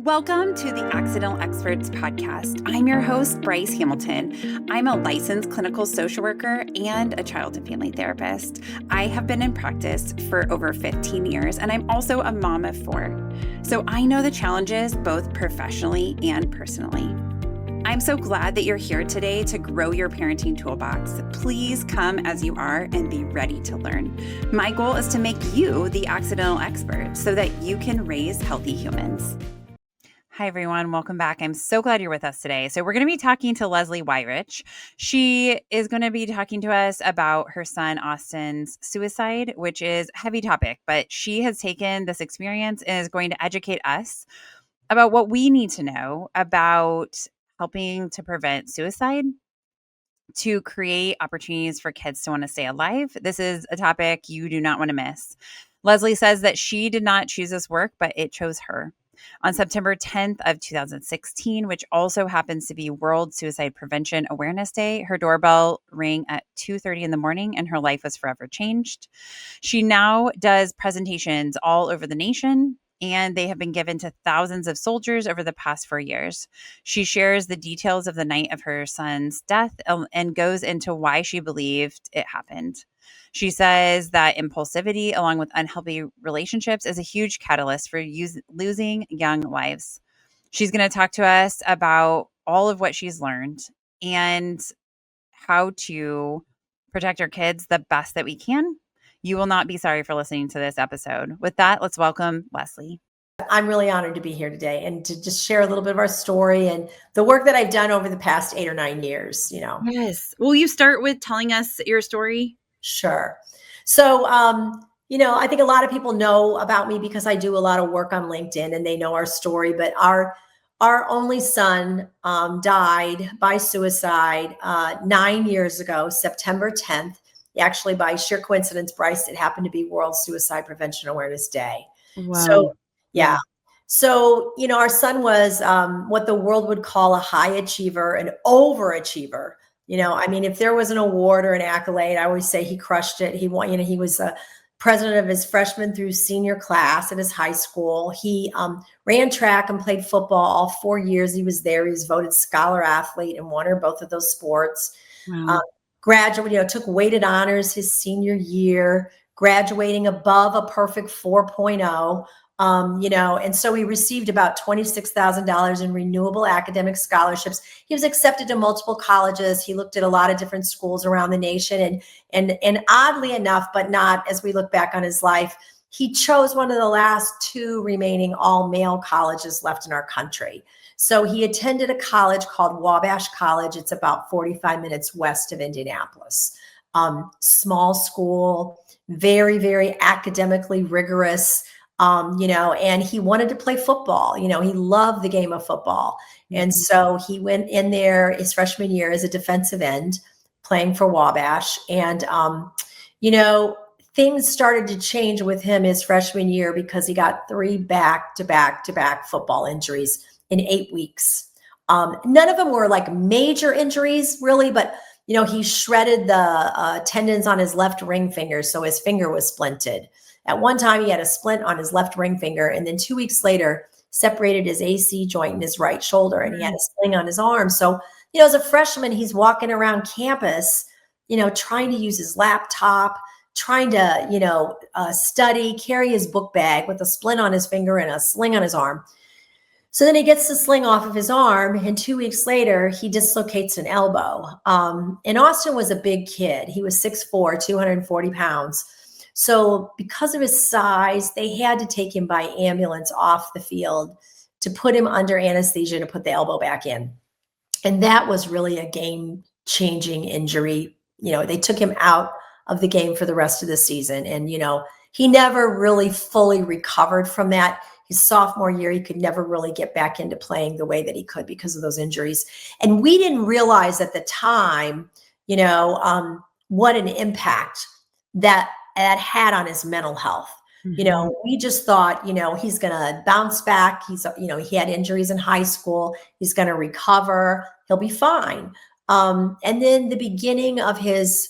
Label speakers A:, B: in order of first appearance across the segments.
A: Welcome to the Accidental Experts podcast. I'm your host, Bryce Hamilton. I'm a licensed clinical social worker and a child and family therapist. I have been in practice for over 15 years, and I'm also a mom of 4. So I know the challenges both professionally and personally. I'm so glad that you're here today to grow your parenting toolbox. Please come as you are and be ready to learn. My goal is to make you the accidental expert so that you can raise healthy humans. Hi, everyone. Welcome back. I'm so glad you're with us today. So we're going to be talking to Leslie Weirich. She is going to be talking to us about her son, Austin's suicide, which is a heavy topic, but she has taken this experience and is going to educate us about what we need to know about helping to prevent suicide, to create opportunities for kids to want to stay alive. This is a topic you do not want to miss. Leslie says that she did not choose this work, but it chose her. On September 10th of 2016, which also happens to be World Suicide Prevention Awareness Day, her doorbell rang at 2:30 in the morning and her life was forever changed. She now does presentations all over the nation, and they have been given to thousands of soldiers over the past 4 years. She shares the details of the night of her son's death and goes into why she believed it happened. She says that impulsivity, along with unhealthy relationships, is a huge catalyst for losing young lives. She's going to talk to us about all of what she's learned and how to protect our kids the best that we can. You will not be sorry for listening to this episode. With that, let's welcome Leslie.
B: I'm really honored to be here today and to just share a little bit of our story and the work that I've done over the past 8 or 9 years,
A: Yes. Will you start with telling us your story?
B: Sure. So, I think a lot of people know about me because I do a lot of work on LinkedIn and they know our story, but our only son died by suicide 9 years ago, September 10th. Actually, by sheer coincidence, Bryce, it happened to be World Suicide Prevention Awareness Day.
A: Wow.
B: So, yeah. So, our son was what the world would call a high achiever, an overachiever. If there was an award or an accolade, I always say he crushed it. He was the president of his freshman through senior class at his high school. He ran track and played football all 4 years he was there. He was voted scholar athlete and won or both of those sports.
A: Wow.
B: Graduated, took weighted honors his senior year, graduating above a perfect 4.0. And so he received about $26,000 in renewable academic scholarships. He was accepted to multiple colleges. He looked at a lot of different schools around the nation. And oddly enough, but not as we look back on his life, he chose one of the last 2 remaining all-male colleges left in our country. So he attended a college called Wabash College. It's about 45 minutes west of Indianapolis. Small school, very, very academically rigorous. And he wanted to play football. He loved the game of football. And so he went in there his freshman year as a defensive end playing for Wabash. And, things started to change with him his freshman year because he got 3 back-to-back football injuries in 8 weeks. None of them were like major injuries really, but he shredded the tendons on his left ring finger. So his finger was splinted. At one time, he had a splint on his left ring finger, and then 2 weeks later, separated his AC joint in his right shoulder, and he had a sling on his arm. So, as a freshman, he's walking around campus, trying to use his laptop, trying to, study, carry his book bag with a splint on his finger and a sling on his arm. So then he gets the sling off of his arm, and 2 weeks later, he dislocates an elbow. And Austin was a big kid. He was 6'4", 240 pounds. So because of his size, they had to take him by ambulance off the field to put him under anesthesia to put the elbow back in. And that was really a game-changing injury. They took him out of the game for the rest of the season. And, he never really fully recovered from that. His sophomore year, he could never really get back into playing the way that he could because of those injuries. And we didn't realize at the time, what an impact that had on his mental health. We just thought, he's going to bounce back. He had injuries in high school. He's going to recover. He'll be fine. And then the beginning of his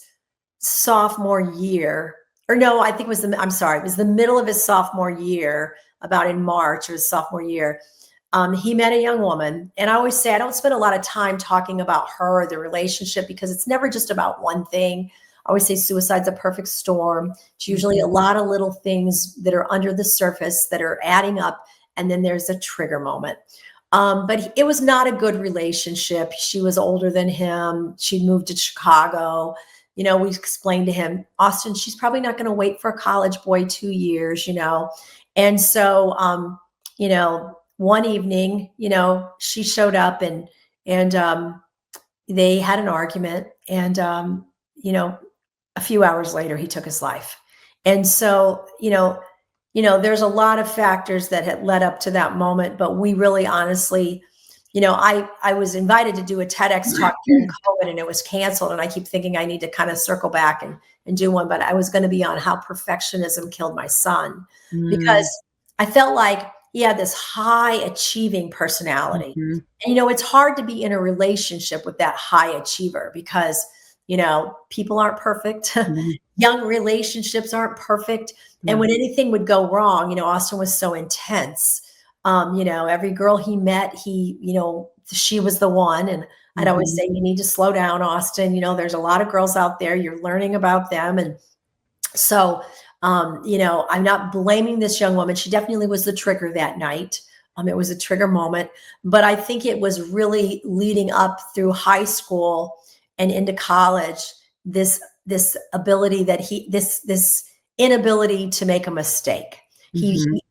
B: sophomore year, it was the middle of his sophomore year, about in March of his sophomore year. he met a young woman. And I always say, I don't spend a lot of time talking about her or the relationship because it's never just about one thing. I always say suicide's a perfect storm. It's usually a lot of little things that are under the surface that are adding up. And then there's a trigger moment. But it was not a good relationship. She was older than him. She'd moved to Chicago. You know, we explained to him, Austin, she's probably not going to wait for a college boy 2 years, you know. And so, you know, one evening, you know, she showed up and they had an argument. And, you know, a few hours later, he took his life. And so, there's a lot of factors that had led up to that moment, but we really honestly, you know, I was invited to do a TEDx talk during COVID and it was canceled. And I keep thinking I need to kind of circle back and do one, but I was going to be on how perfectionism killed my son because I felt like he had this high achieving personality. And, you know, it's hard to be in a relationship with that high achiever because, you know, people aren't perfect. Young relationships aren't perfect. And when anything would go wrong, you know, Austin was so intense. You know, every girl he met, she was the one. And I'd always say, you need to slow down, Austin. You know, there's a lot of girls out there. You're learning about them. And so, you know, I'm not blaming this young woman. She definitely was the trigger that night. It was a trigger moment, but I think it was really leading up through high school and into college, this ability that this inability to make a mistake.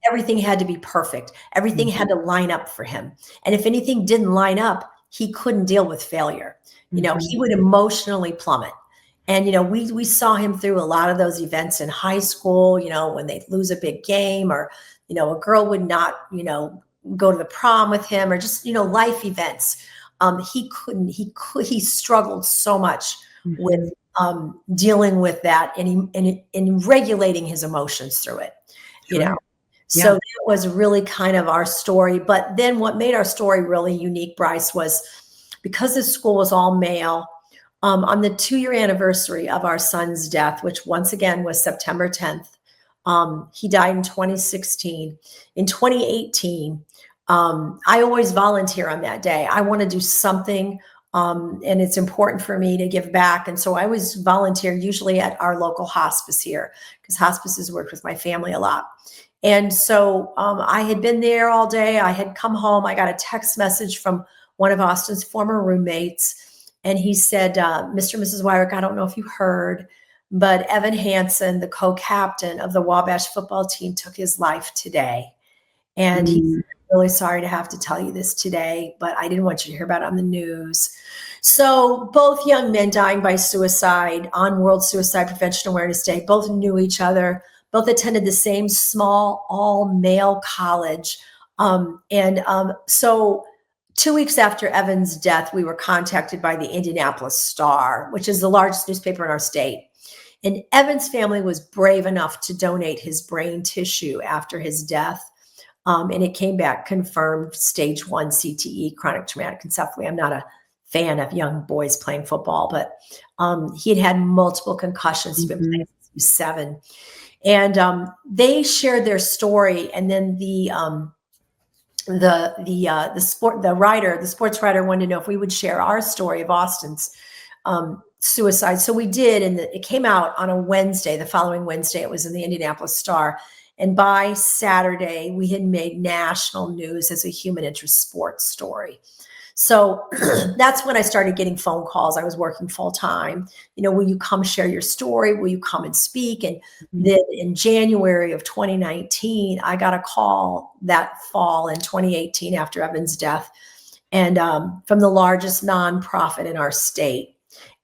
B: Everything had to be perfect. Everything had to line up for him. And if anything didn't line up, he couldn't deal with failure. You know, he would emotionally plummet. And, you know, we saw him through a lot of those events in high school, you know, when they'd lose a big game or, you know, a girl would not, you know, go to the prom with him or just, you know, life events. He struggled so much with dealing with that and regulating his emotions through it, you know. So that was really kind of our story. But then what made our story really unique, Bryce, was because this school was all male, on the 2-year anniversary of our son's death, which once again was September 10th, he died in 2016. In 2018, I always volunteer on that day. I want to do something, and it's important for me to give back. And so I always volunteer, usually at our local hospice here, because hospices worked with my family a lot. And so I had been there all day. I had come home. I got a text message from one of Austin's former roommates. And he said, Mr. and Mrs. Weirich, I don't know if you heard, but Evan Hansen, the co-captain of the Wabash football team, took his life today. And he's really sorry to have to tell you this today, but I didn't want you to hear about it on the news. So both young men dying by suicide on World Suicide Prevention Awareness Day, both knew each other, both attended the same small all-male college. So 2 weeks after Evan's death, we were contacted by the Indianapolis Star, which is the largest newspaper in our state. And Evan's family was brave enough to donate his brain tissue after his death. And it came back confirmed stage 1 CTE, chronic traumatic encephaly. I'm not a fan of young boys playing football, but he had multiple concussions. He's been playing since he was 7. And they shared their story. And then the sports writer wanted to know if we would share our story of Austin's suicide. So we did, and it came out on a Wednesday. The following Wednesday, it was in the Indianapolis Star. And by Saturday, we had made national news as a human interest sports story. So that's when I started getting phone calls. I was working full time. You know, will you come share your story? Will you come and speak? And then in January of 2019, I got a call that fall in 2018 after Evan's death, and from the largest nonprofit in our state.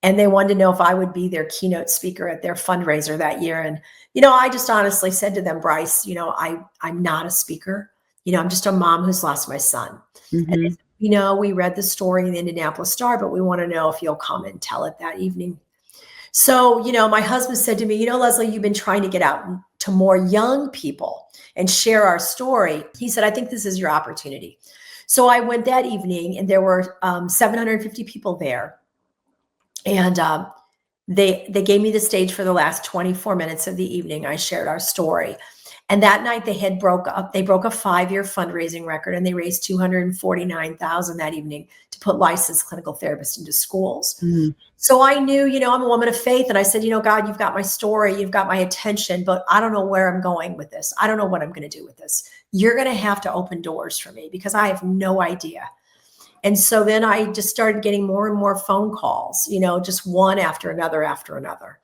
B: And they wanted to know if I would be their keynote speaker at their fundraiser that year. And, you know, I just honestly said to them, Bryce, you know, I'm not a speaker. You know, I'm just a mom who's lost my son. And they said, you know, we read the story in the Indianapolis Star, but we want to know if you'll come and tell it that evening. So, you know, my husband said to me, you know, Leslie, you've been trying to get out to more young people and share our story. He said, I think this is your opportunity. So I went that evening, and there were 750 people there. And they gave me the stage for the last 24 minutes of the evening. I shared our story. And that night they broke a 5-year fundraising record, and they raised $249,000 that evening to put licensed clinical therapists into schools.
A: Mhm.
B: So I knew, I'm a woman of faith. And I said, God, you've got my story, you've got my attention, but I don't know where I'm going with this. I don't know what I'm going to do with this. You're going to have to open doors for me because I have no idea. And so then I just started getting more and more phone calls, just one after another after another.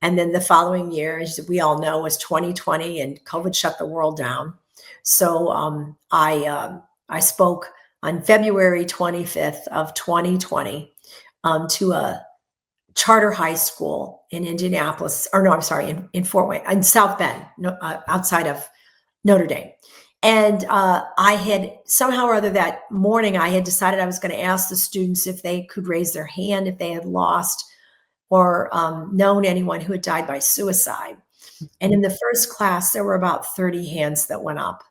B: And then the following year, as we all know, was 2020, and COVID shut the world down. So I spoke on February 25th of 2020 to a charter high school in Indianapolis, or no, I'm sorry, in Fort Wayne, in South Bend, outside of Notre Dame. And I had somehow or other that morning, I had decided I was going to ask the students if they could raise their hand if they had lost or known anyone who had died by suicide. And in the first class, there were about 30 hands that went up.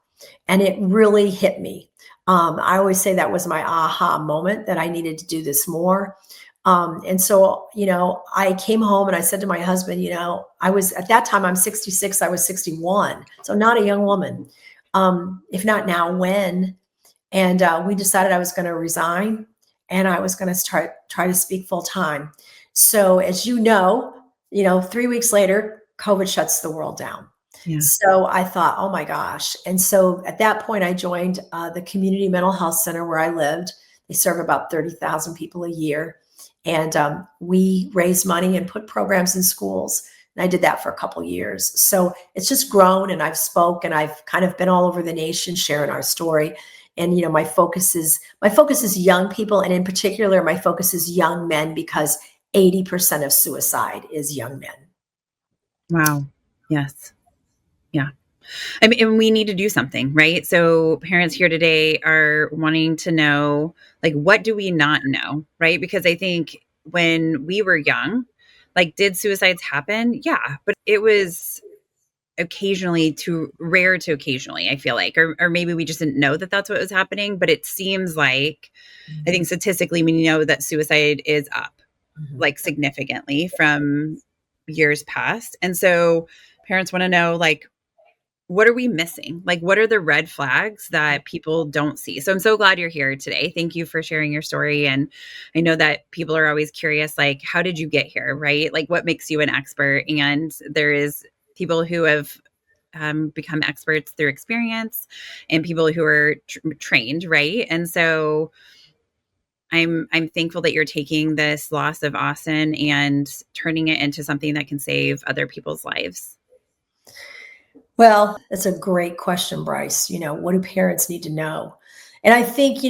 B: And it really hit me. I always say that was my aha moment, that I needed to do this more. And so, I came home and I said to my husband, I was, at that time, I'm 66, I was 61. So not a young woman. If not now, when? And we decided I was going to resign and I was going to try to speak full time. So as 3 weeks later, COVID shuts the world down. Yeah. So I thought, oh my gosh. And so at that point, I joined the community mental health center where I lived. They serve about 30,000 people a year. And we raised money and put programs in schools. And I did that for a couple of years. So it's just grown, and I've spoke, and I've kind of been all over the nation sharing our story. And, my focus is young people. And in particular, my focus is young men, because 80% of suicide is young men.
A: Wow. Yes. Yeah. I mean, and we need to do something, right? So parents here today are wanting to know, what do we not know, right? Because I think when we were young, did suicides happen? Yeah, but it was occasionally, too rare to occasionally, I feel like, or maybe we just didn't know that that's what was happening. But it seems like, I think statistically, we know that suicide is up, significantly from years past. And so parents want to know, what are we missing? What are the red flags that people don't see? So I'm so glad you're here today. Thank you for sharing your story. And I know that people are always curious, how did you get here, right? What makes you an expert? And there is people who have become experts through experience and people who are trained, right? And so I'm thankful that you're taking this loss of Austin and turning it into something that can save other people's lives.
B: Well, that's a great question, Bryce. What do parents need to know? And I think,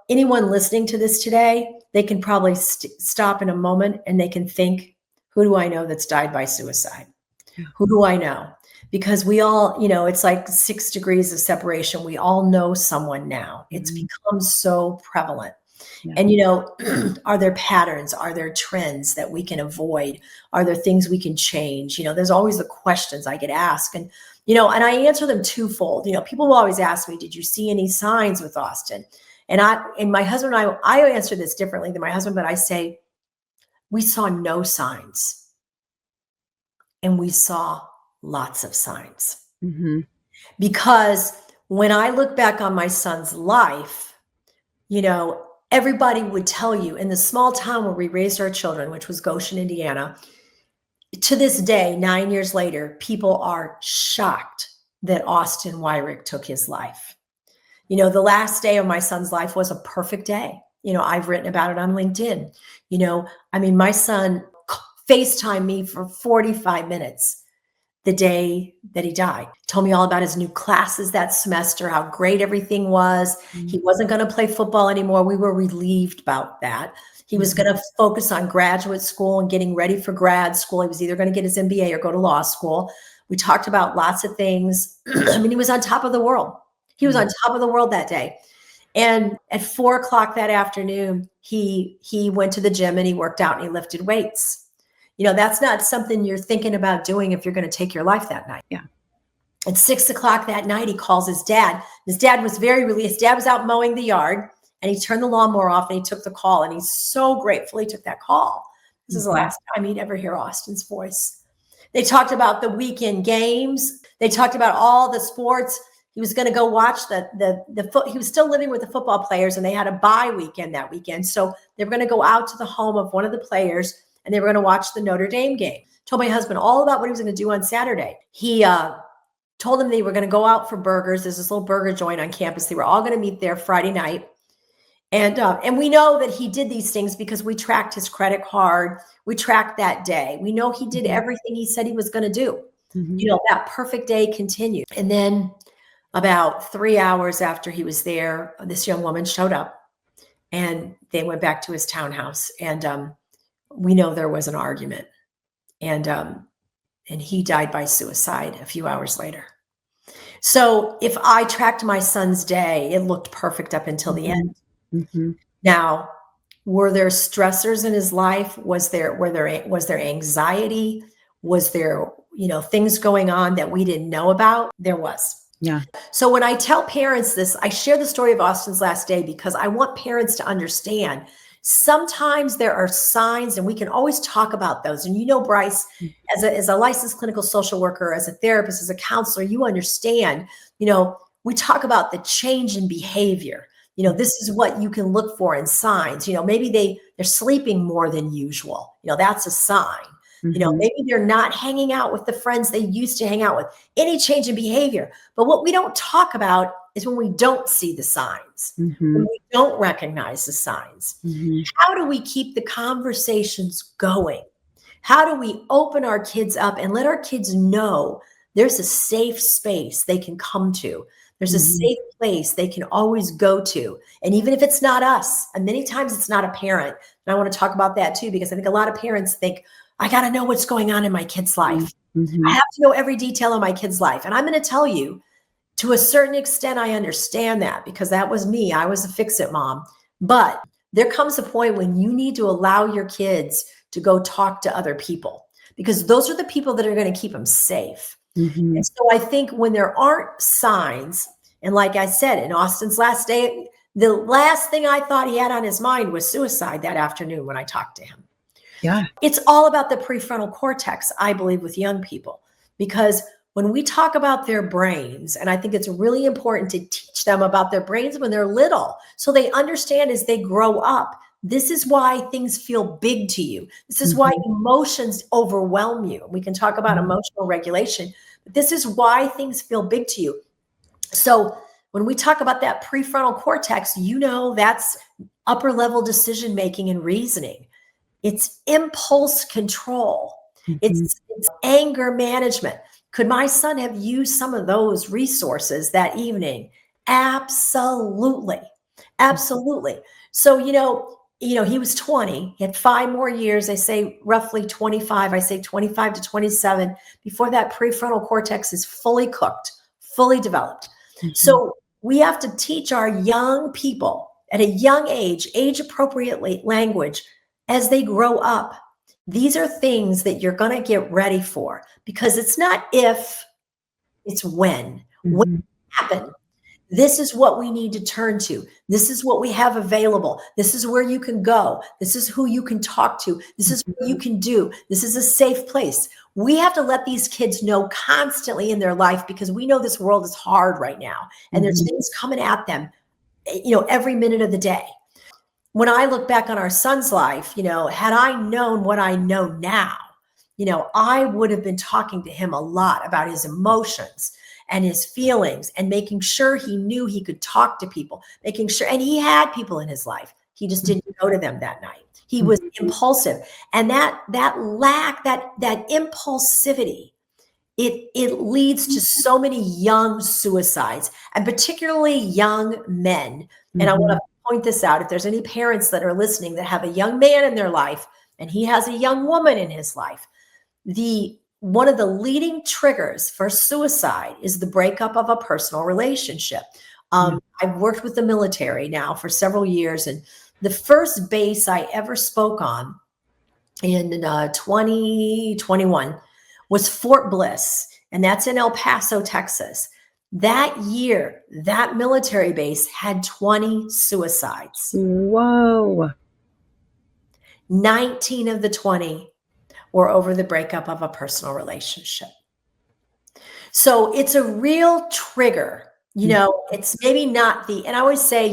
B: anyone listening to this today, they can probably stop in a moment and they can think, who do I know that's died by suicide? Yeah. Who do I know? Because we all, it's like 6 degrees of separation. We all know someone now. It's become so prevalent. Yeah. And, are there patterns? Are there trends that we can avoid? Are there things we can change? There's always the questions I get asked. And, and I answer them twofold. People will always ask me, did you see any signs with Austin? And my husband and I answer this differently than my husband, but I say, we saw no signs. And we saw lots of signs. Mm-hmm. Because when I look back on my son's life, everybody would tell you, in the small town where we raised our children, which was Goshen, Indiana, to this day, 9 years later, people are shocked that Austin Weirich took his life. The last day of my son's life was a perfect day. I've written about it on LinkedIn. My son FaceTimed me for 45 minutes the day that he died. Told me all about his new classes that semester, how great everything was. Mm-hmm. He wasn't going to play football anymore. We were relieved about that. He was going to focus on graduate school and getting ready for grad school. He was either going to get his MBA or go to law school. We talked about lots of things. He was on top of the world. He was on top of the world that day. And at 4:00 that afternoon, he went to the gym and he worked out and he lifted weights. That's not something you're thinking about doing if you're going to take your life that night. Yeah. At 6:00 that night, he calls his dad. His dad was very relieved. His dad was out mowing the yard and he turned the lawnmower off and he took the call. And he's so grateful he took that call. This is the last time he'd ever hear Austin's voice. They talked about the weekend games. They talked about all the sports. He was going to go watch he was still living with the football players, and they had a bye weekend that weekend. So they were going to go out to the home of one of the players, and they were going to watch the Notre Dame game. Told my husband all about what he was going to do on Saturday. He told them they were going to go out for burgers. There's this little burger joint on campus. They were all going to meet there Friday night. And we know that he did these things because we tracked his credit card. We tracked that day. We know he did everything he said he was going to do. That perfect day continued. And then about 3 hours after he was there, this young woman showed up, and they went back to his townhouse. And we know there was an argument. And he died by suicide a few hours later. So if I tracked my son's day, it looked perfect up until the end. Now, were there stressors in his life? Was there anxiety? Was there, things going on that we didn't know about? There was.
A: Yeah.
B: So when I tell parents this, I share the story of Austin's last day because I want parents to understand sometimes there are signs, and we can always talk about those. And Bryce, as a licensed clinical social worker, as a therapist, as a counselor, you understand, we talk about the change in behavior. This is what you can look for in signs. Maybe they're sleeping more than usual. That's a sign. Maybe they're not hanging out with the friends they used to hang out with. Any change in behavior. But what we don't talk about is when we don't see the signs, when we don't recognize the signs. How do we keep the conversations going? How do we open our kids up and let our kids know there's a safe space they can come to? There's a safe place they can always go to. And even if it's not us, and many times it's not a parent, and I want to talk about that too, because I think a lot of parents think, I got to know what's going on in my kid's life. I have to know every detail of my kid's life. And I'm going to tell you, to a certain extent, I understand that because that was me. I was a fix-it mom. But there comes a point when you need to allow your kids to go talk to other people, because those are the people that are going to keep them safe. And so I think when there aren't signs, and like I said, in Austin's last day, the last thing I thought he had on his mind was suicide that afternoon when I talked to him.
A: Yeah.
B: It's all about the prefrontal cortex, I believe, with young people, because when we talk about their brains, and I think it's really important to teach them about their brains when they're little, so they understand as they grow up, this is why things feel big to you. This is why emotions overwhelm you. We can talk about emotional regulation, but this is why things feel big to you. So when we talk about that prefrontal cortex, that's upper level decision making and reasoning. It's impulse control. It's anger management. Could my son have used some of those resources that evening? Absolutely. Absolutely. So, he was 20. He had 5 more years. I say roughly 25. I say 25 to 27 before that prefrontal cortex is fully cooked, fully developed. So we have to teach our young people at a young age appropriate language as they grow up. These are things that you're going to get ready for, because it's not if, it's when. When it happen. This is what we need to turn to. This is what we have available. This is where you can go. This is who you can talk to. This is what you can do. This is a safe place. We have to let these kids know constantly in their life, because we know this world is hard right now. And there's things coming at them, every minute of the day. When I look back on our son's life, had I known what I know now, I would have been talking to him a lot about his emotions and his feelings, and making sure he knew he could talk to people, making sure, and he had people in his life. He just didn't go to them that night. He was impulsive. And that lack, that impulsivity, it leads to so many young suicides, and particularly young men. And I want to point this out. If there's any parents that are listening that have a young man in their life and he has a young woman in his life, one of the leading triggers for suicide is the breakup of a personal relationship. I've worked with the military now for several years, and the first base I ever spoke on in 2021 was Fort Bliss, and that's in El Paso, Texas. That year, that military base had 20 suicides.
A: Whoa.
B: 19 of the 20 or over the breakup of a personal relationship. So it's a real trigger. It's maybe not and I always say,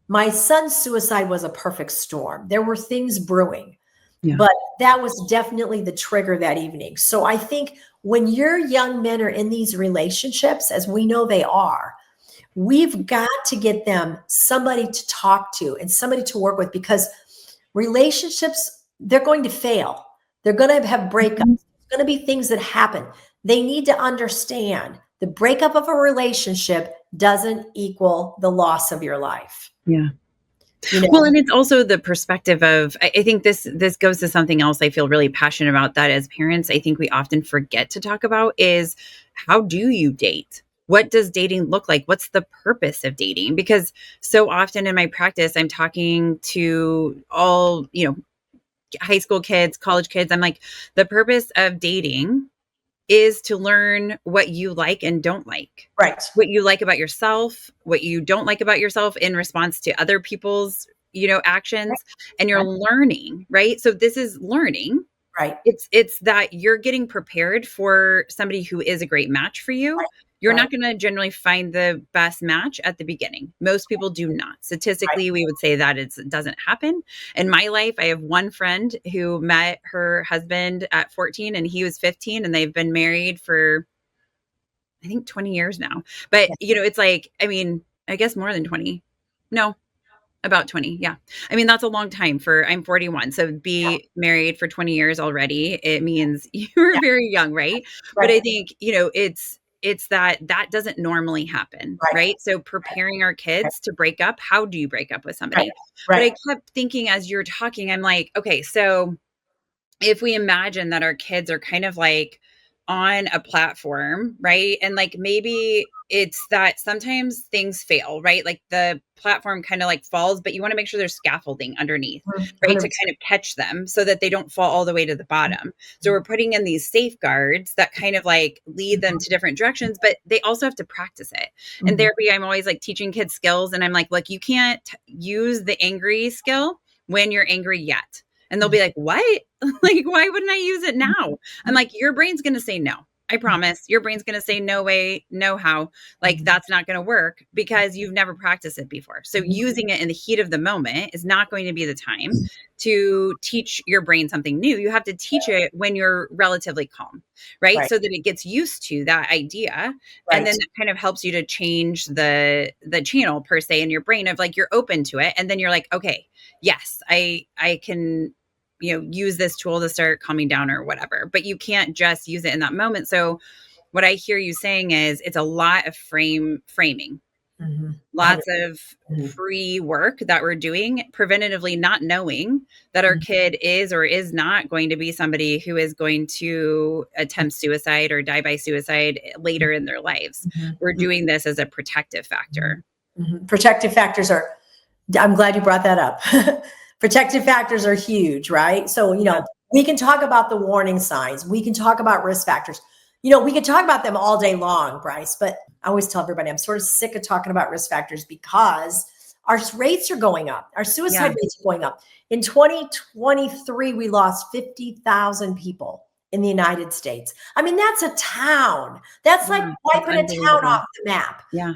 B: my son's suicide was a perfect storm. There were things brewing, but that was definitely the trigger that evening. So I think when your young men are in these relationships, as we know they are, we've got to get them somebody to talk to and somebody to work with, because relationships, they're going to fail. They're going to have breakups. There's going to be things that happen. They need to understand the breakup of a relationship doesn't equal the loss of your life.
A: Yeah. Well, and it's also the perspective of, I think this goes to something else I feel really passionate about, that as parents, I think we often forget to talk about, is how do you date? What does dating look like? What's the purpose of dating? Because so often in my practice, I'm talking to all, high school kids, college kids. I'm like, the purpose of dating is to learn what you like and don't like.
B: Right.
A: What you like about yourself, what you don't like about yourself in response to other people's, actions, and you're learning, right? So this is learning.
B: Right.
A: It's that you're getting prepared for somebody who is a great match for you.
B: Right.
A: You're not going to generally find the best match at the beginning. Most people do not. Statistically, we would say that it doesn't happen. In my life, I have one friend who met her husband at 14 and he was 15, and they've been married for, I think, 20 years now. But, it's like, I guess more than 20. No, about 20. Yeah. That's a long time I'm 41. So be married for 20 years already. It means you're very young, right? But I think, it's that doesn't normally happen, right? So preparing our kids to break up, how do you break up with somebody? But I kept thinking as you're talking, I'm like, okay, so if we imagine that our kids are kind of like on a platform, right? And like maybe it's that sometimes things fail, right? Like the platform kind of like falls, but you want to make sure there's scaffolding underneath, right? 100%. To kind of catch them so that they don't fall all the way to the bottom. So we're putting in these safeguards that kind of like lead them to different directions, but they also have to practice it. In therapy, I'm always like teaching kids skills, and I'm like, look, you can't use the angry skill when you're angry yet. And they'll be like, what? Like, why wouldn't I use it now? I'm like, your brain's going to say no. I promise. Your brain's going to say no way, no how. Like, that's not going to work because you've never practiced it before. So using it in the heat of the moment is not going to be the time to teach your brain something new. You have to teach it when you're relatively calm, right? So that it gets used to that idea. And then that kind of helps you to change the channel per se in your brain of like, you're open to it. And then you're like, okay, yes, I can, use this tool to start calming down or whatever, but you can't just use it in that moment. So what I hear you saying is it's a lot of framing, lots of free work that we're doing preventatively, not knowing that our kid is or is not going to be somebody who is going to attempt suicide or die by suicide later in their lives. We're doing this as a protective factor.
B: Protective factors I'm glad you brought that up. Protective factors are huge, right? So, we can talk about the warning signs. We can talk about risk factors. We can talk about them all day long, Bryce, but I always tell everybody I'm sort of sick of talking about risk factors because our rates are going up. Our suicide rates are going up. In 2023, we lost 50,000 people in the United States. That's a town. That's like wiping a town off the map.
A: Yeah.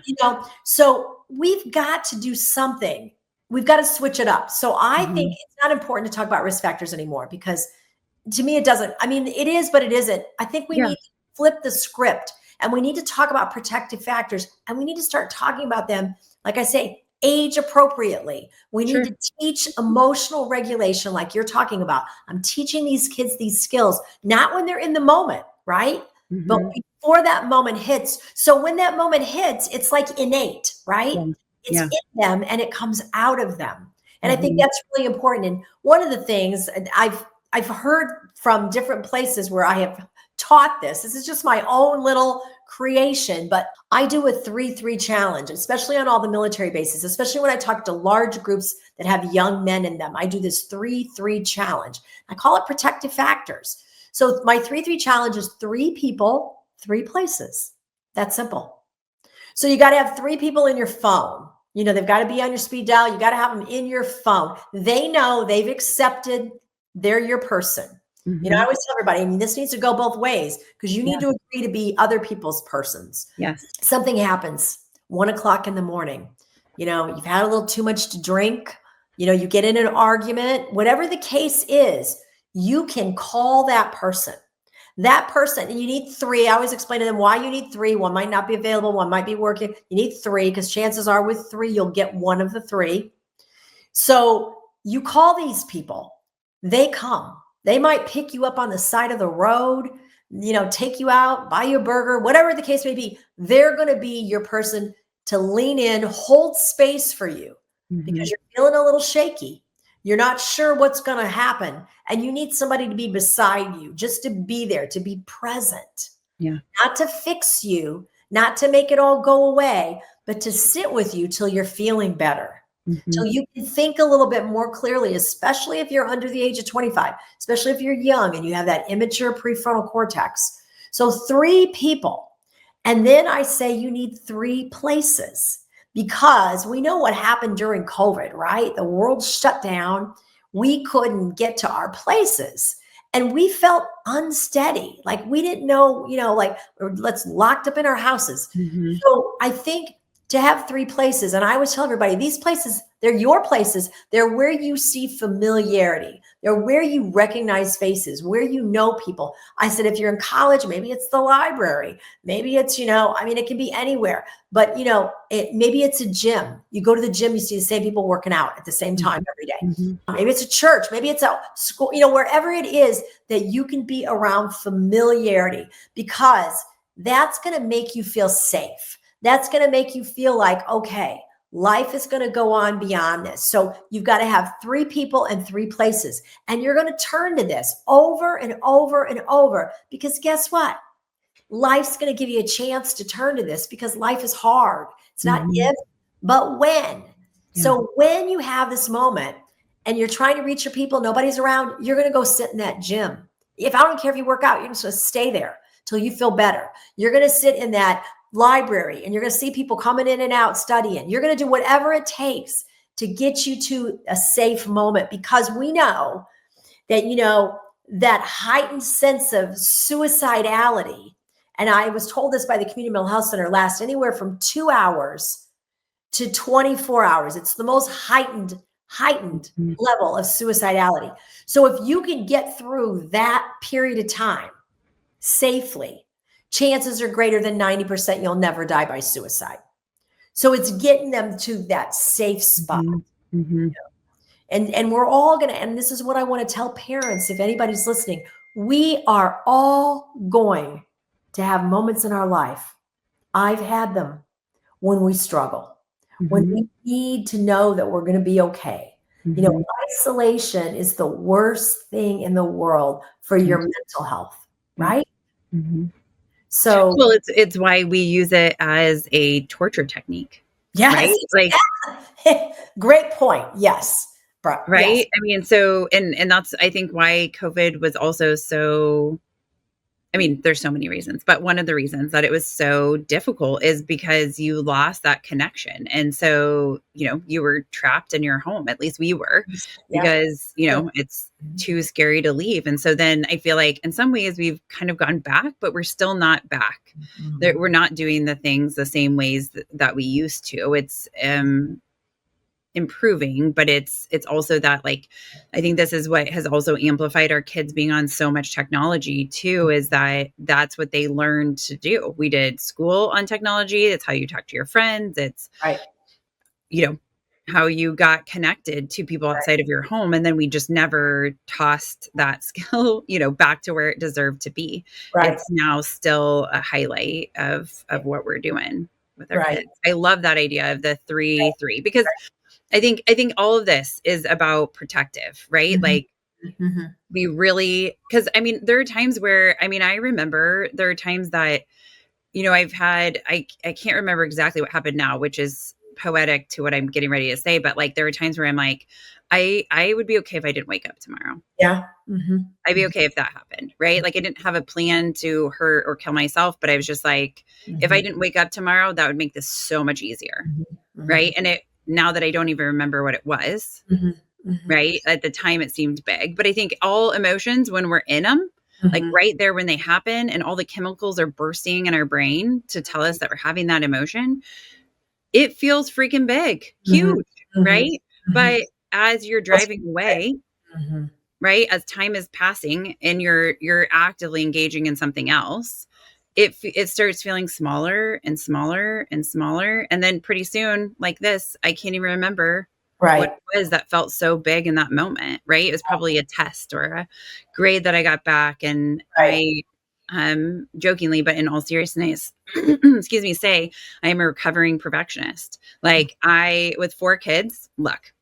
B: So we've got to do something. We've got to switch it up. So I think it's not important to talk about risk factors anymore because to me, it doesn't. It is, but it isn't. I think we need to flip the script and we need to talk about protective factors and we need to start talking about them, like I say, age appropriately. We need to teach emotional regulation like you're talking about. I'm teaching these kids these skills, not when they're in the moment, right? But before that moment hits. So when that moment hits, it's like innate, right? It's in them and it comes out of them. And I think that's really important. And one of the things I've heard from different places where I have taught this is just my own little creation, but I do a 3-3 challenge, especially on all the military bases, especially when I talk to large groups that have young men in them. I do this 3-3 challenge. I call it protective factors. So my 3-3 challenge is 3 people, 3 places. That's simple. So you got to have 3 people in your phone. They've got to be on your speed dial. You got to have them in your phone. They know they've accepted they're your person. You know, I always tell everybody, I mean, this needs to go both ways because you need to agree to be other people's persons.
A: Yes.
B: Something happens 1 o'clock in the morning. You know, you've had a little too much to drink. You know, you get in an argument, whatever the case is, you can call that person. That person, and you need three. I always explain to them why you need three. One might not be available. One might be working. You need three because chances are with three, you'll get one of the three. So you call these people. They come. They might pick you up on the side of the road, you know, take you out, buy you a burger, whatever the case may be. They're going to be your person to lean in, hold space for you because you're feeling a little shaky. You're not sure what's going to happen. And you need somebody to be beside you, just to be there, to be present.
A: Yeah.
B: Not to fix you, not to make it all go away, but to sit with you till you're feeling better. So you can think a little bit more clearly, especially if you're under the age of 25, especially if you're young and you have that immature prefrontal cortex. So 3 people. And then I say you need 3 places because we know what happened during COVID, right? The world shut down. We couldn't get to our places and we felt unsteady. Like we didn't know, you know, like let's locked up in our houses. So I think to have 3 places. And I always tell everybody, these places, they're your places. They're where you see familiarity. They're where you recognize faces, where you know people. I said, if you're in college, maybe it's the library. Maybe it's, you know, I mean, it can be anywhere. But, you know, maybe it's a gym. You go to the gym, you see the same people working out at the same time every day. Maybe it's a church. Maybe it's a school, you know, wherever it is that you can be around familiarity because that's going to make you feel safe. That's going to make you feel like, okay, life is going to go on beyond this. So you've got to have 3 people and 3 places. And you're going to turn to this over and over and over because guess what? Life's going to give you a chance to turn to this because life is hard. It's not if, but when. So when you have this moment and you're trying to reach your people, nobody's around, you're going to go sit in that gym. If I don't care if you work out, you're just going to stay there till you feel better. You're going to sit in that library and you're going to see people coming in and out studying. You're going to do whatever it takes to get you to a safe moment because we know that, you know, that heightened sense of suicidality. And I was told this by the Community Mental Health Center lasts anywhere from 2 hours to 24 hours. It's the most heightened level of suicidality. So if you can get through that period of time safely, chances are greater than 90% you'll never die by suicide. So it's getting them to that safe spot. You know? And we're all going to, and this is what I want to tell parents, if anybody's listening, we are all going to have moments in our life. I've had them when we struggle, when we need to know that we're going to be okay. You know, isolation is the worst thing in the world for your mental health, right? So,
A: well, it's why we use it as a torture technique.
B: Yes,
A: right?
B: Like, great point. Yes,
A: right.
B: Yes.
A: I mean, so and that's I think why COVID was also so. I mean, there's so many reasons, but one of the reasons that it was so difficult is because you lost that connection. And so, you know, you were trapped in your home, at least we were, because, you know, it's too scary to leave. And so then I feel like in some ways we've kind of gone back, but we're still not back. We're not doing the things the same ways that we used to. It's, improving, but it's also that, like, I think this is what has also amplified our kids being on so much technology too, is that's what they learned to do. We did school on technology. It's how you talk to your friends. It's you know, how you got connected to people outside of your home. And then we just never tossed that skill, you know, back to where it deserved to be. It's now still a highlight of what we're doing with our kids. I love that idea of the 3-3 because I think all of this is about protective, right? Like we really, because I mean, there are times where, I mean, I remember there are times that, you know, I've had, I can't remember exactly what happened now, which is poetic to what I'm getting ready to say. But like, there are times where I'm like, I would be okay if I didn't wake up tomorrow. I'd be okay if that happened, right? Like I didn't have a plan to hurt or kill myself, but I was just like, if I didn't wake up tomorrow, that would make this so much easier. Right. And now that I don't even remember what it was, right? At the time it seemed big, but I think all emotions when we're in them, like
B: Mhm.
A: right there when they happen and all the chemicals are bursting in our brain to tell us that we're having that emotion, it feels freaking big,
B: Mhm.
A: huge,
B: Mhm.
A: right?
B: Mhm.
A: But as you're
B: That's
A: driving away,
B: Mhm.
A: right, as time is passing and you're actively engaging in something else, it starts feeling smaller and smaller and smaller, and then pretty soon, like this, I can't even remember what
B: Right.
A: it was that felt so big in that moment, right? It was probably a test or a grade that I got back, and
B: Right.
A: I jokingly but in all seriousness excuse me, say I am a recovering perfectionist. Like, I with 4 kids, look,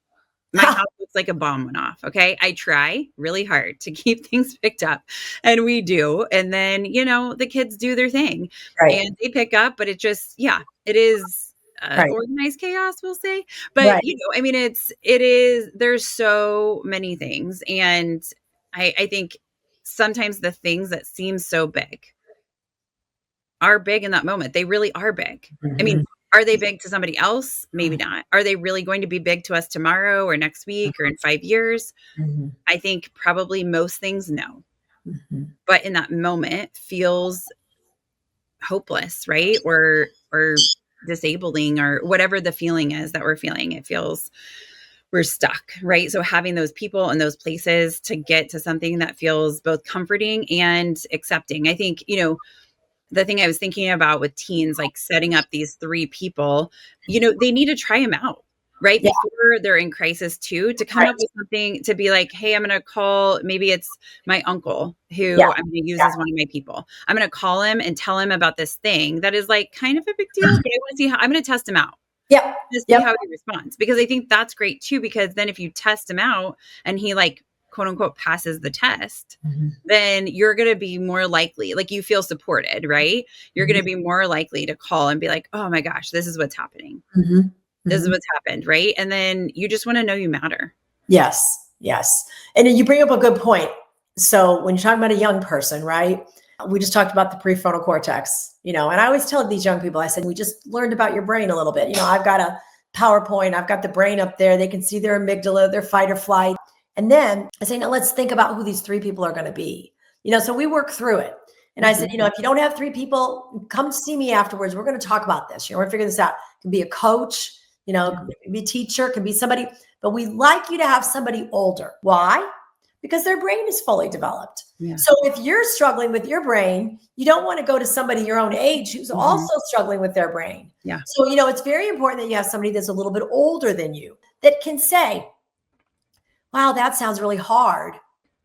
A: my
B: Ha!
A: house looks like a bomb went off. Okay. I try really hard to keep things picked up, and we do. And then, the kids do their thing
B: Right.
A: and they pick up, but it just, yeah, it is
B: Right.
A: organized chaos, we'll say. But,
B: Right.
A: I mean, it is, there's so many things. And I think sometimes the things that seem so big are big in that moment. They really are big. I mean,
B: Mhm.
A: are they big to somebody else? Maybe not. Are they really going to be big to us tomorrow or next week or in 5 years?
B: Mhm.
A: I think probably most things, no.
B: Mhm.
A: But in that moment feels hopeless, right? Or disabling or whatever the feeling is that we're feeling. It feels we're stuck, right? So having those people and those places to get to something that feels both comforting and accepting. I think, the thing I was thinking about with teens, like setting up these 3 people, they need to try them out, right?
B: Yeah.
A: Before they're in crisis too, to come up
B: Right.
A: with something to be like, hey, I'm going to call, maybe it's my uncle
B: Yeah.
A: who I'm going to use
B: Yeah.
A: as one of my people. I'm going to call him and tell him about this thing that is like kind of a big deal, but I want to see how I'm going to test him out
B: Yep.
A: to see
B: Yep.
A: how he responds. Because I think that's great too, because then if you test him out and he like quote unquote passes the test,
B: Mhm.
A: then you're going to be more likely, like you feel supported, right? You're going
B: Mhm.
A: to be more likely to call and be like, oh my gosh, this is what's happening.
B: Mhm.
A: This is
B: Mhm.
A: what's happened, right? And then you just want to know you matter.
B: Yes, yes. And then you bring up a good point. So when you're talking about a young person, right? We just talked about the prefrontal cortex, and I always tell these young people, I said, we just learned about your brain a little bit. I've got a PowerPoint, I've got the brain up there. They can see their amygdala, their fight or flight. And then I say, now let's think about who these 3 people are going to be. So we work through it. And I said,
A: Mhm.
B: if you don't have 3 people, come see me afterwards. We're going to talk about this. We're going to figure this out. It can be a coach,
A: Yeah.
B: it can be a teacher, it can be somebody, but we like you to have somebody older. Why? Because their brain is fully developed.
A: Yeah.
B: So if you're struggling with your brain, you don't want to go to somebody your own age who's
A: Mhm.
B: also struggling with their brain.
A: Yeah.
B: So, it's very important that you have somebody that's a little bit older than you that can say, wow, that sounds really hard.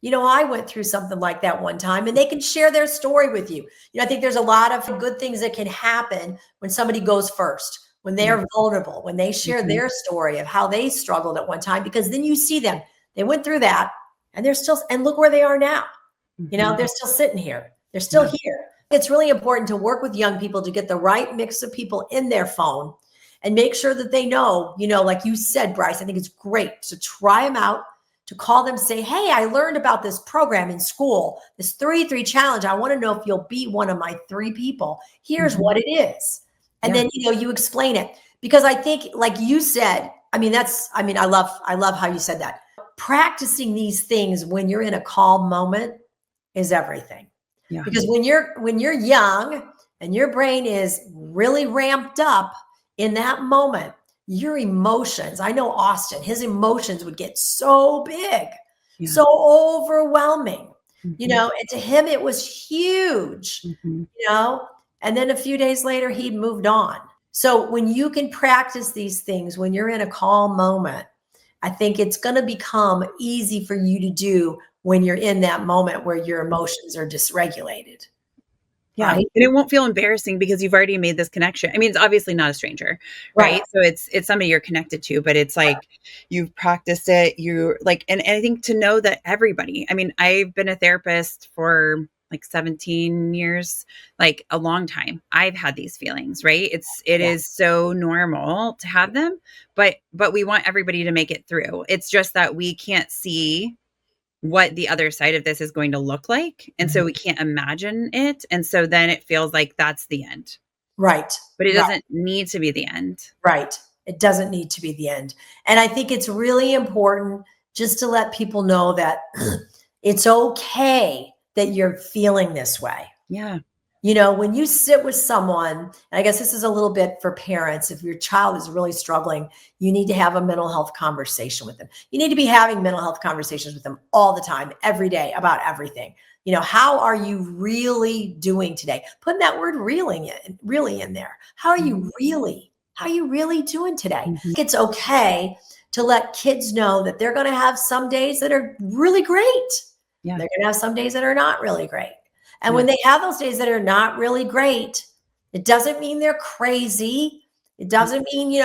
B: I went through something like that one time, and they can share their story with you. I think there's a lot of good things that can happen when somebody goes first, when
A: Yeah.
B: they're vulnerable, when they share
A: Mhm.
B: their story of how they struggled at one time, because then you see them, they went through that, and they're still, and look where they are now.
A: Mhm.
B: They're still sitting here. They're still
A: Yeah.
B: here. It's really important to work with young people to get the right mix of people in their phone and make sure that they know, like you said, Bryce, I think it's great to try them out, to call them, say, hey, I learned about this program in school, this 3-3 challenge. I want to know if you'll be one of my 3 people. Here's
A: Mhm.
B: what it is. And
A: Yeah.
B: then, you explain it. Because I think, like you said, I love how you said that. Practicing these things when you're in a calm moment is everything.
A: Yeah.
B: Because when you're young and your brain is really ramped up in that moment, your emotions, I know Austin, his emotions would get so big,
A: Yeah.
B: so overwhelming,
A: Mhm.
B: and to him it was huge,
A: Mhm.
B: you know, and then a few days later he'd moved on. So when you can practice these things, when you're in a calm moment, I think it's going to become easy for you to do when you're in that moment where your emotions are dysregulated,
A: Yeah,
B: right?
A: and it won't feel embarrassing because you've already made this connection. I mean, it's obviously not a stranger,
B: Right.
A: right? So it's somebody you're connected to, but it's like you've practiced it. You like, and I think to know that everybody, I mean, I've been a therapist for like 17 years, like a long time. I've had these feelings, right? It
B: Yeah.
A: is so normal to have them, but we want everybody to make it through. It's just that we can't see what the other side of this is going to look like. And
B: Mhm.
A: so we can't imagine it. And so then it feels like that's the end,
B: Right.
A: but it
B: Right.
A: doesn't need to be the end.
B: Right. It doesn't need to be the end. And I think it's really important just to let people know that it's okay that you're feeling this way.
A: Yeah.
B: When you sit with someone, and I guess this is a little bit for parents, if your child is really struggling, you need to have a mental health conversation with them. You need to be having mental health conversations with them all the time, every day, about everything. How are you really doing today? Putting that word really in there. How are you really doing today?
A: Mm-hmm.
B: It's okay to let kids know that they're going to have some days that are really great.
A: Yeah.
B: They're going to have some days that are not really great. And when they have those days that are not really great, it doesn't mean they're crazy. It doesn't mean,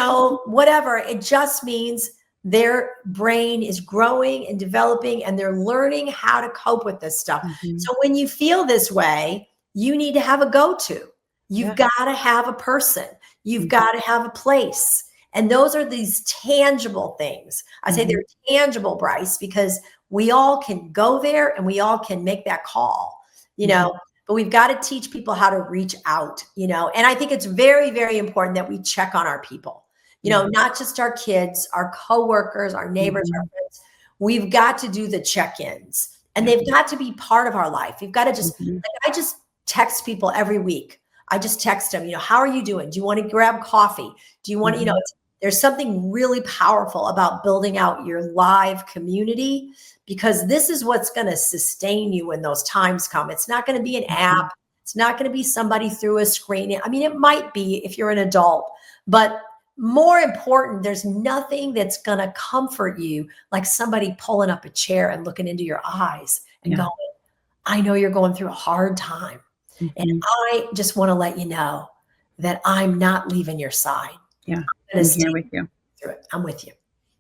B: whatever. It just means their brain is growing and developing and they're learning how to cope with this stuff.
A: Mm-hmm.
B: So when you feel this way, you need to have a go-to. You've got to have a person. You've got to have a place. And those are these tangible things. I say they're tangible, Bryce, because we all can go there and we all can make that call. But we've got to teach people how to reach out, and I think it's very, very important that we check on our people, not just our kids, our coworkers, our neighbors, our friends. We've got to do the check-ins and they've got to be part of our life. We've got to just, I just text people every week. I just text them, how are you doing? Do you want to grab coffee? Do you want to, there's something really powerful about building out your live community, because this is what's going to sustain you when those times come. It's not going to be an app. It's not going to be somebody through a screen. I mean, it might be if you're an adult, but more important, there's nothing that's going to comfort you like somebody pulling up a chair and looking into your eyes and going, I know you're going through a hard time. And I just want to let you know that I'm not leaving your side.
A: Yeah. I'm here with you.
B: Through it. I'm with you.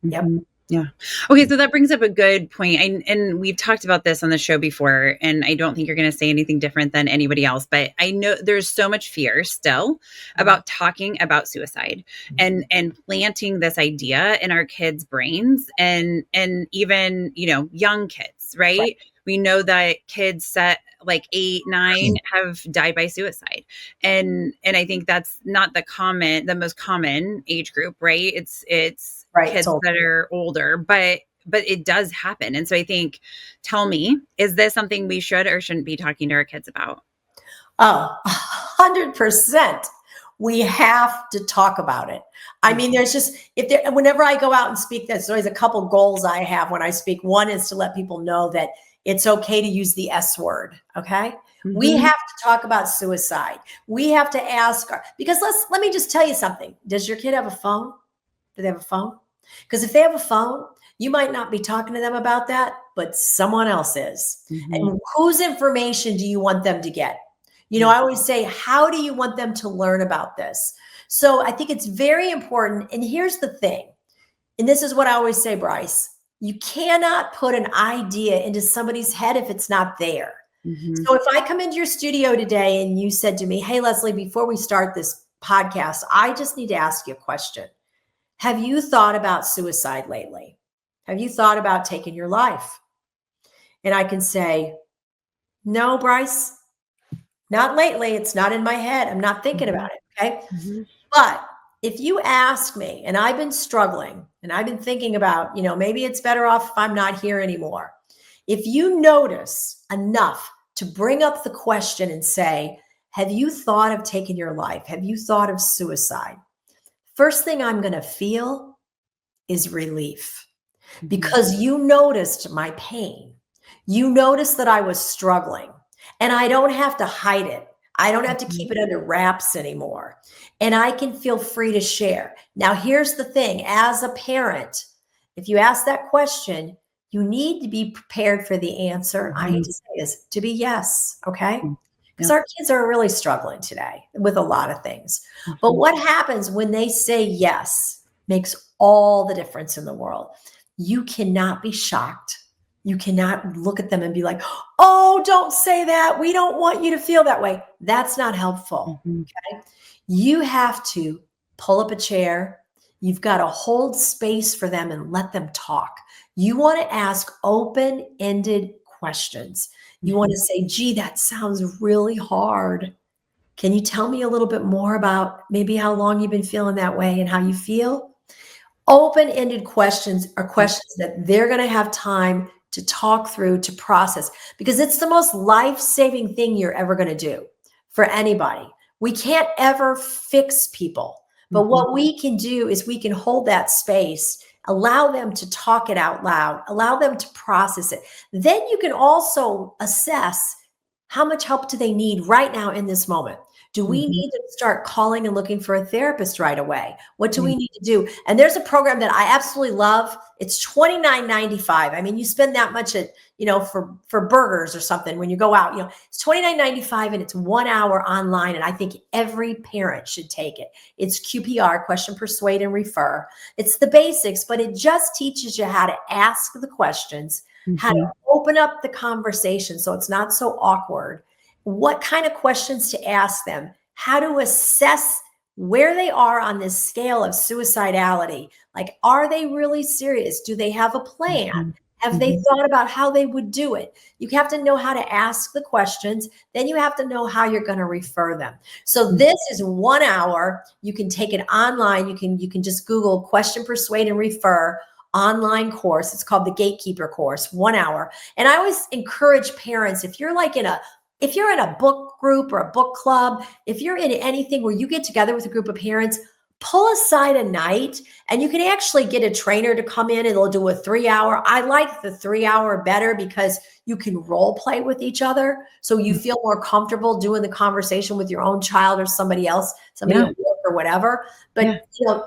A: Yep. Yeah. Okay. So that brings up a good point. And we've talked about this on the show before, and I don't think you're going to say anything different than anybody else, but I know there's so much fear still about talking about suicide and planting this idea in our kids' brains and even, young kids, right? We know that kids set like 8, 9 have died by suicide. And I think that's not the most common age group, right? It's kids that are older, but it does happen. And so I think, tell me, is this something we should or shouldn't be talking to our kids about?
B: Oh, 100%. We have to talk about it. I mean, there's just, whenever I go out and speak, there's always a couple goals I have when I speak. One is to let people know that it's okay to use the S word. Okay. We have to talk about suicide. We have to ask, because let me just tell you something. Does your kid have a phone? Do they have a phone? Because if they have a phone, you might not be talking to them about that, but someone else is. And whose information do you want them to get? I always say, how do you want them to learn about this? So I think it's very important. And here's the thing. And this is what I always say, Bryce. You cannot put an idea into somebody's head if it's not there. So if I come into your studio today and you said to me, hey, Leslie, before we start this podcast, I just need to ask you a question. Have you thought about suicide lately? Have you thought about taking your life? And I can say, no, Bryce, not lately. It's not in my head. I'm not thinking about it. Okay. But if you ask me, and I've been struggling and I've been thinking about, maybe it's better off if I'm not here anymore. If you notice enough to bring up the question and say, have you thought of taking your life? Have you thought of suicide? First thing I'm going to feel is relief, because you noticed my pain. You noticed that I was struggling, and I don't have to hide it. I don't have to keep it under wraps anymore. And I can feel free to share. Now, here's the thing. As a parent, if you ask that question, you need to be prepared for the answer. I hate to say this, to be yes. Okay. Because our kids are really struggling today with a lot of things. But what happens when they say yes makes all the difference in the world. You cannot be shocked. You cannot look at them and be like, oh, don't say that. We don't want you to feel that way. That's not helpful. Okay. You have to pull up a chair. You've got to hold space for them and let them talk. You want to ask open-ended questions. You want to say, gee, that sounds really hard. Can you tell me a little bit more about maybe how long you've been feeling that way and how you feel? Open-ended questions are questions that they're going to have time to talk through, to process, because it's the most life-saving thing you're ever going to do for anybody. We can't ever fix people, but what we can do is we can hold that space, allow them to talk it out loud, allow them to process it. Then you can also assess how much help do they need right now in this moment. Do we need to start calling and looking for a therapist right away? What do we need to do? And there's a program that I absolutely love. It's $29.95. I mean, you spend that much at, for burgers or something when you go out, it's $29.95 and it's 1 hour online. And I think every parent should take it. It's QPR, question, persuade, and refer. It's the basics, but it just teaches you how to ask the questions, how to open up the conversation so it's not so awkward, what kind of questions to ask them, how to assess where they are on this scale of suicidality. Like, are they really serious? Do they have a plan? Have they thought about how they would do it? You have to know how to ask the questions. Then you have to know how you're going to refer them. So this is 1 hour. You can take it online. You can just Google question, persuade, and refer online course. It's called the Gatekeeper course, 1 hour. And I always encourage parents, if you're in a book group or a book club, if you're in anything where you get together with a group of parents, pull aside a night and you can actually get a trainer to come in and they'll do a 3 hour. I like the 3 hour better because you can role play with each other. So you feel more comfortable doing the conversation with your own child or somebody else, somebody at work or whatever. But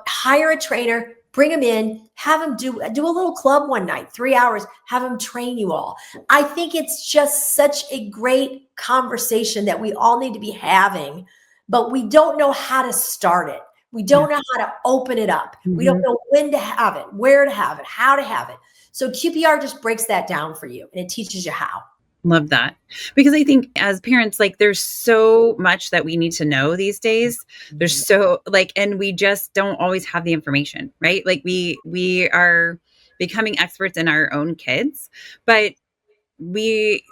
B: hire a trainer, bring them in, have them do a little club one night, 3 hours, have them train you all. I think it's just such a great conversation that we all need to be having, but we don't know how to start it. We don't know how to open it up. We don't know when to have it, where to have it, how to have it. So QPR just breaks that down for you and it teaches you how.
A: Love that. Because I think as parents, there's so much that we need to know these days. There's so and we just don't always have the information, right? We are becoming experts in our own kids, but we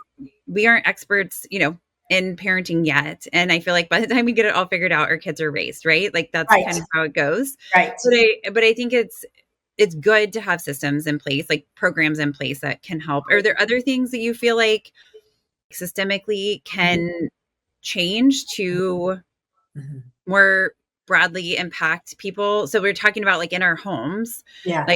A: aren't experts, in parenting yet. And I feel like by the time we get it all figured out, our kids are raised, right? That's kind of how it goes.
B: Right.
A: But I think it's good to have systems in place, programs in place that can help. Are there other things that you feel like systemically can change to more broadly impact people? So we're talking about in our homes,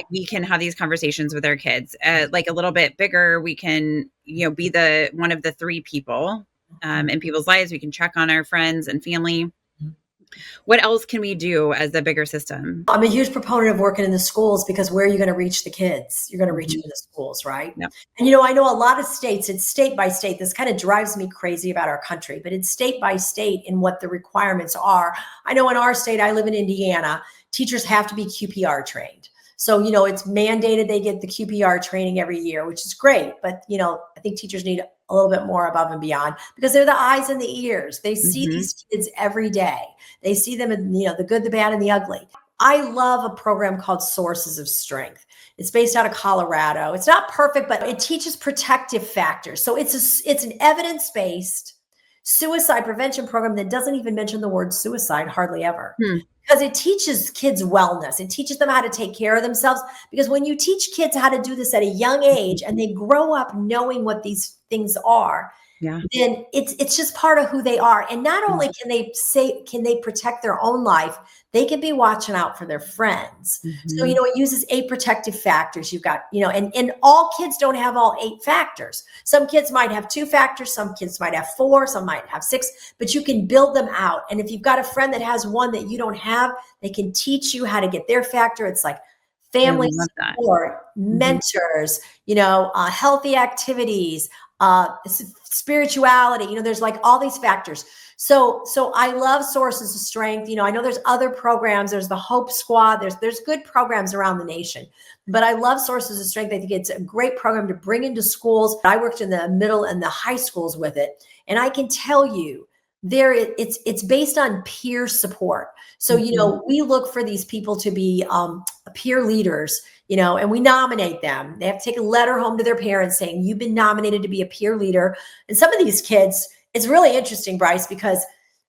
A: we can have these conversations with our kids, a little bit bigger. We can, be the one of the three people in people's lives. We can check on our friends and family. What else can we do as a bigger system?
B: I'm a huge proponent of working in the schools because where are you going to reach the kids? You're going to reach them in the schools, right?
A: Yep.
B: And, I know a lot of states, it's state by state. This kind of drives me crazy about our country, but it's state by state in what the requirements are. I know in our state, I live in Indiana, teachers have to be QPR trained. So, it's mandated they get the QPR training every year, which is great. But, I think teachers need a little bit more above and beyond because they're the eyes and the ears. They see these kids every day. They see them in, the good, the bad, and the ugly. I love a program called Sources of Strength. It's based out of Colorado. It's not perfect, but it teaches protective factors. So it's an evidence-based suicide prevention program that doesn't even mention the word suicide hardly ever. Because it teaches kids wellness. It teaches them how to take care of themselves. Because when you teach kids how to do this at a young age and they grow up knowing what these things are, then it's just part of who they are. And not only can they protect their own life, they can be watching out for their friends. So, it uses 8 protective factors. You've got, and all kids don't have all 8 factors. Some kids might have 2 factors. Some kids might have 4. Some might have 6, but you can build them out. And if you've got a friend that has one that you don't have, they can teach you how to get their factor. It's like family support, mentors, healthy activities, spirituality, there's all these factors. So I love Sources of Strength. I know there's other programs. There's the Hope Squad. There's good programs around the nation, but I love Sources of Strength. I think it's a great program to bring into schools. I worked in the middle and the high schools with it. And I can tell you it's based on peer support. So, we look for these people to be peer leaders, and we nominate them. They have to take a letter home to their parents saying, you've been nominated to be a peer leader. And some of these kids, it's really interesting, Bryce, because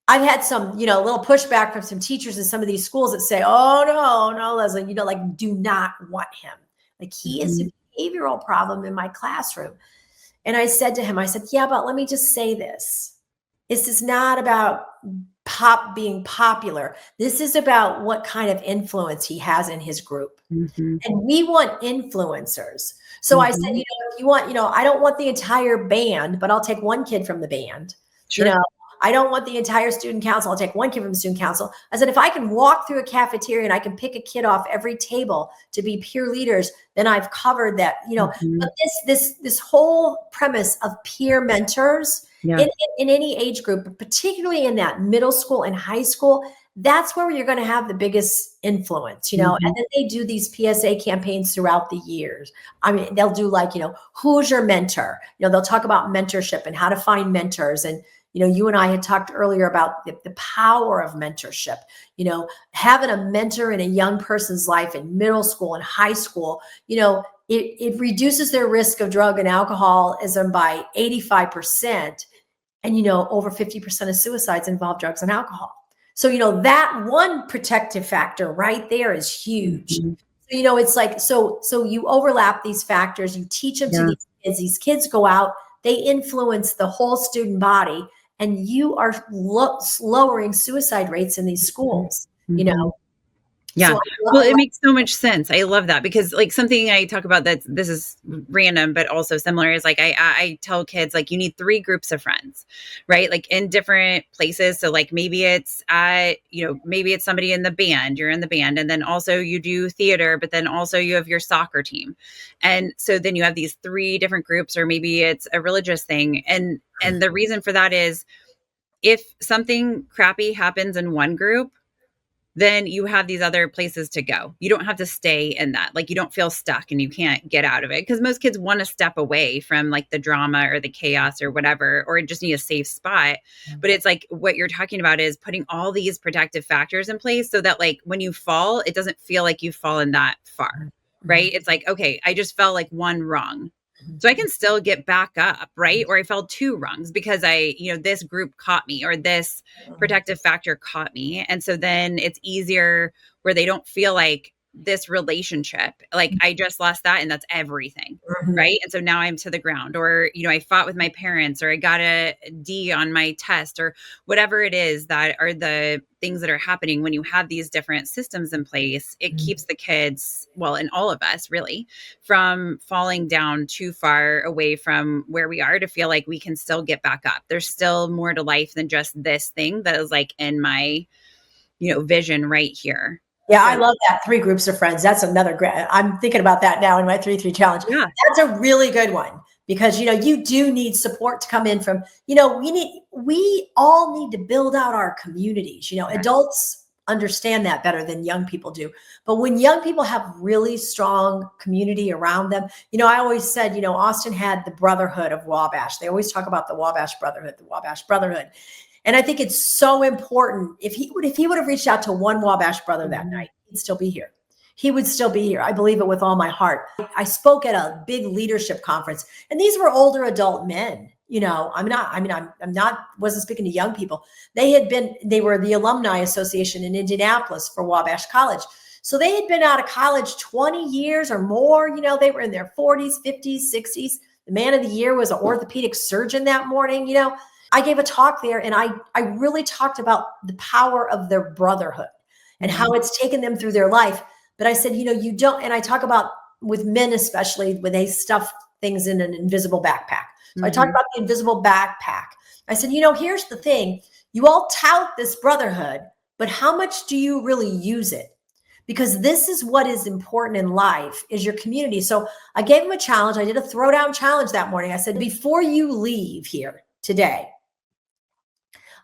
B: I've had some, little pushback from some teachers in some of these schools that say, oh, no, Leslie, like, do not want him. Like, he is a behavioral problem in my classroom. And I said to him, yeah, but let me just say this. This is not about being popular. This is about what kind of influence he has in his group. And we want influencers. So I said, if you want, I don't want the entire band, but I'll take one kid from the band.
A: Sure.
B: I don't want the entire student council. I'll take one kid from the student council. I said, if I can walk through a cafeteria and I can pick a kid off every table to be peer leaders, then I've covered that, but this whole premise of peer mentors in any age group, but particularly in that middle school and high school, that's where you're going to have the biggest influence, and then they do these PSA campaigns throughout the years. I mean, they'll do like, who's your mentor? They'll talk about mentorship and how to find mentors. And, you and I had talked earlier about the power of mentorship, having a mentor in a young person's life in middle school and high school, it reduces their risk of drug and alcoholism by 85%. And, over 50% of suicides involve drugs and alcohol. So, that one protective factor right there is huge. So, it's like, so you overlap these factors, you teach them to these kids go out, they influence the whole student body, and you are lowering suicide rates in these schools,
A: Yeah.
B: So
A: well, it makes so much sense. I love that because like something I talk about that this is random, but also similar is like, I tell kids like you need 3 groups of friends, right? Like in different places. So like maybe it's maybe it's somebody in the band, you're in the band, and then also you do theater, but then also you have your soccer team. And so then you have these 3 different groups, or maybe it's a religious thing. And the reason for that is if something crappy happens in one group, then you have these other places to go. You don't have to stay in that. Like you don't feel stuck and you can't get out of it. Because most kids want to step away from like the drama or the chaos or whatever, or just need a safe spot. But it's like what you're talking about is putting all these protective factors in place so that like when you fall, it doesn't feel like you've fallen that far, right? It's like, okay, I just fell like one rung. So I can still get back up, right? Or I fell 2 rungs because this group caught me or this protective factor caught me. And so then it's easier where they don't feel like this relationship, like I just lost that and that's everything, right? And so now I'm to the ground, or, I fought with my parents, or I got a D on my test, or whatever it is that are the things that are happening. When you have these different systems in place, it keeps the kids, well, and all of us really, from falling down too far away from where we are to feel like we can still get back up. There's still more to life than just this thing that is like in my, vision right here.
B: Yeah, I love that 3 groups of friends. That's another great. I'm thinking about that now in my 3-3 challenge.
A: Yeah.
B: That's a really good one because, you do need support to come in from, we all need to build out our communities. Adults understand that better than young people do. But when young people have really strong community around them, I always said, Austin had the brotherhood of Wabash. They always talk about the Wabash brotherhood. And I think it's so important. If he would have reached out to one Wabash brother that night, he'd still be here. He would still be here. I believe it with all my heart. I spoke at a big leadership conference, and these were older adult men. Wasn't speaking to young people. They were the Alumni Association in Indianapolis for Wabash College. So they had been out of college 20 years or more. They were in their 40s, 50s, 60s. The man of the year was an orthopedic surgeon that morning. I gave a talk there and I really talked about the power of their brotherhood and how it's taken them through their life. But I said, you don't, and I talk about with men, especially when they stuff things in an invisible backpack. So I talked about the invisible backpack. I said, here's the thing. You all tout this brotherhood, but how much do you really use it? Because this is what is important in life is your community. So I gave him a challenge. I did a throwdown challenge that morning. I said, before you leave here today,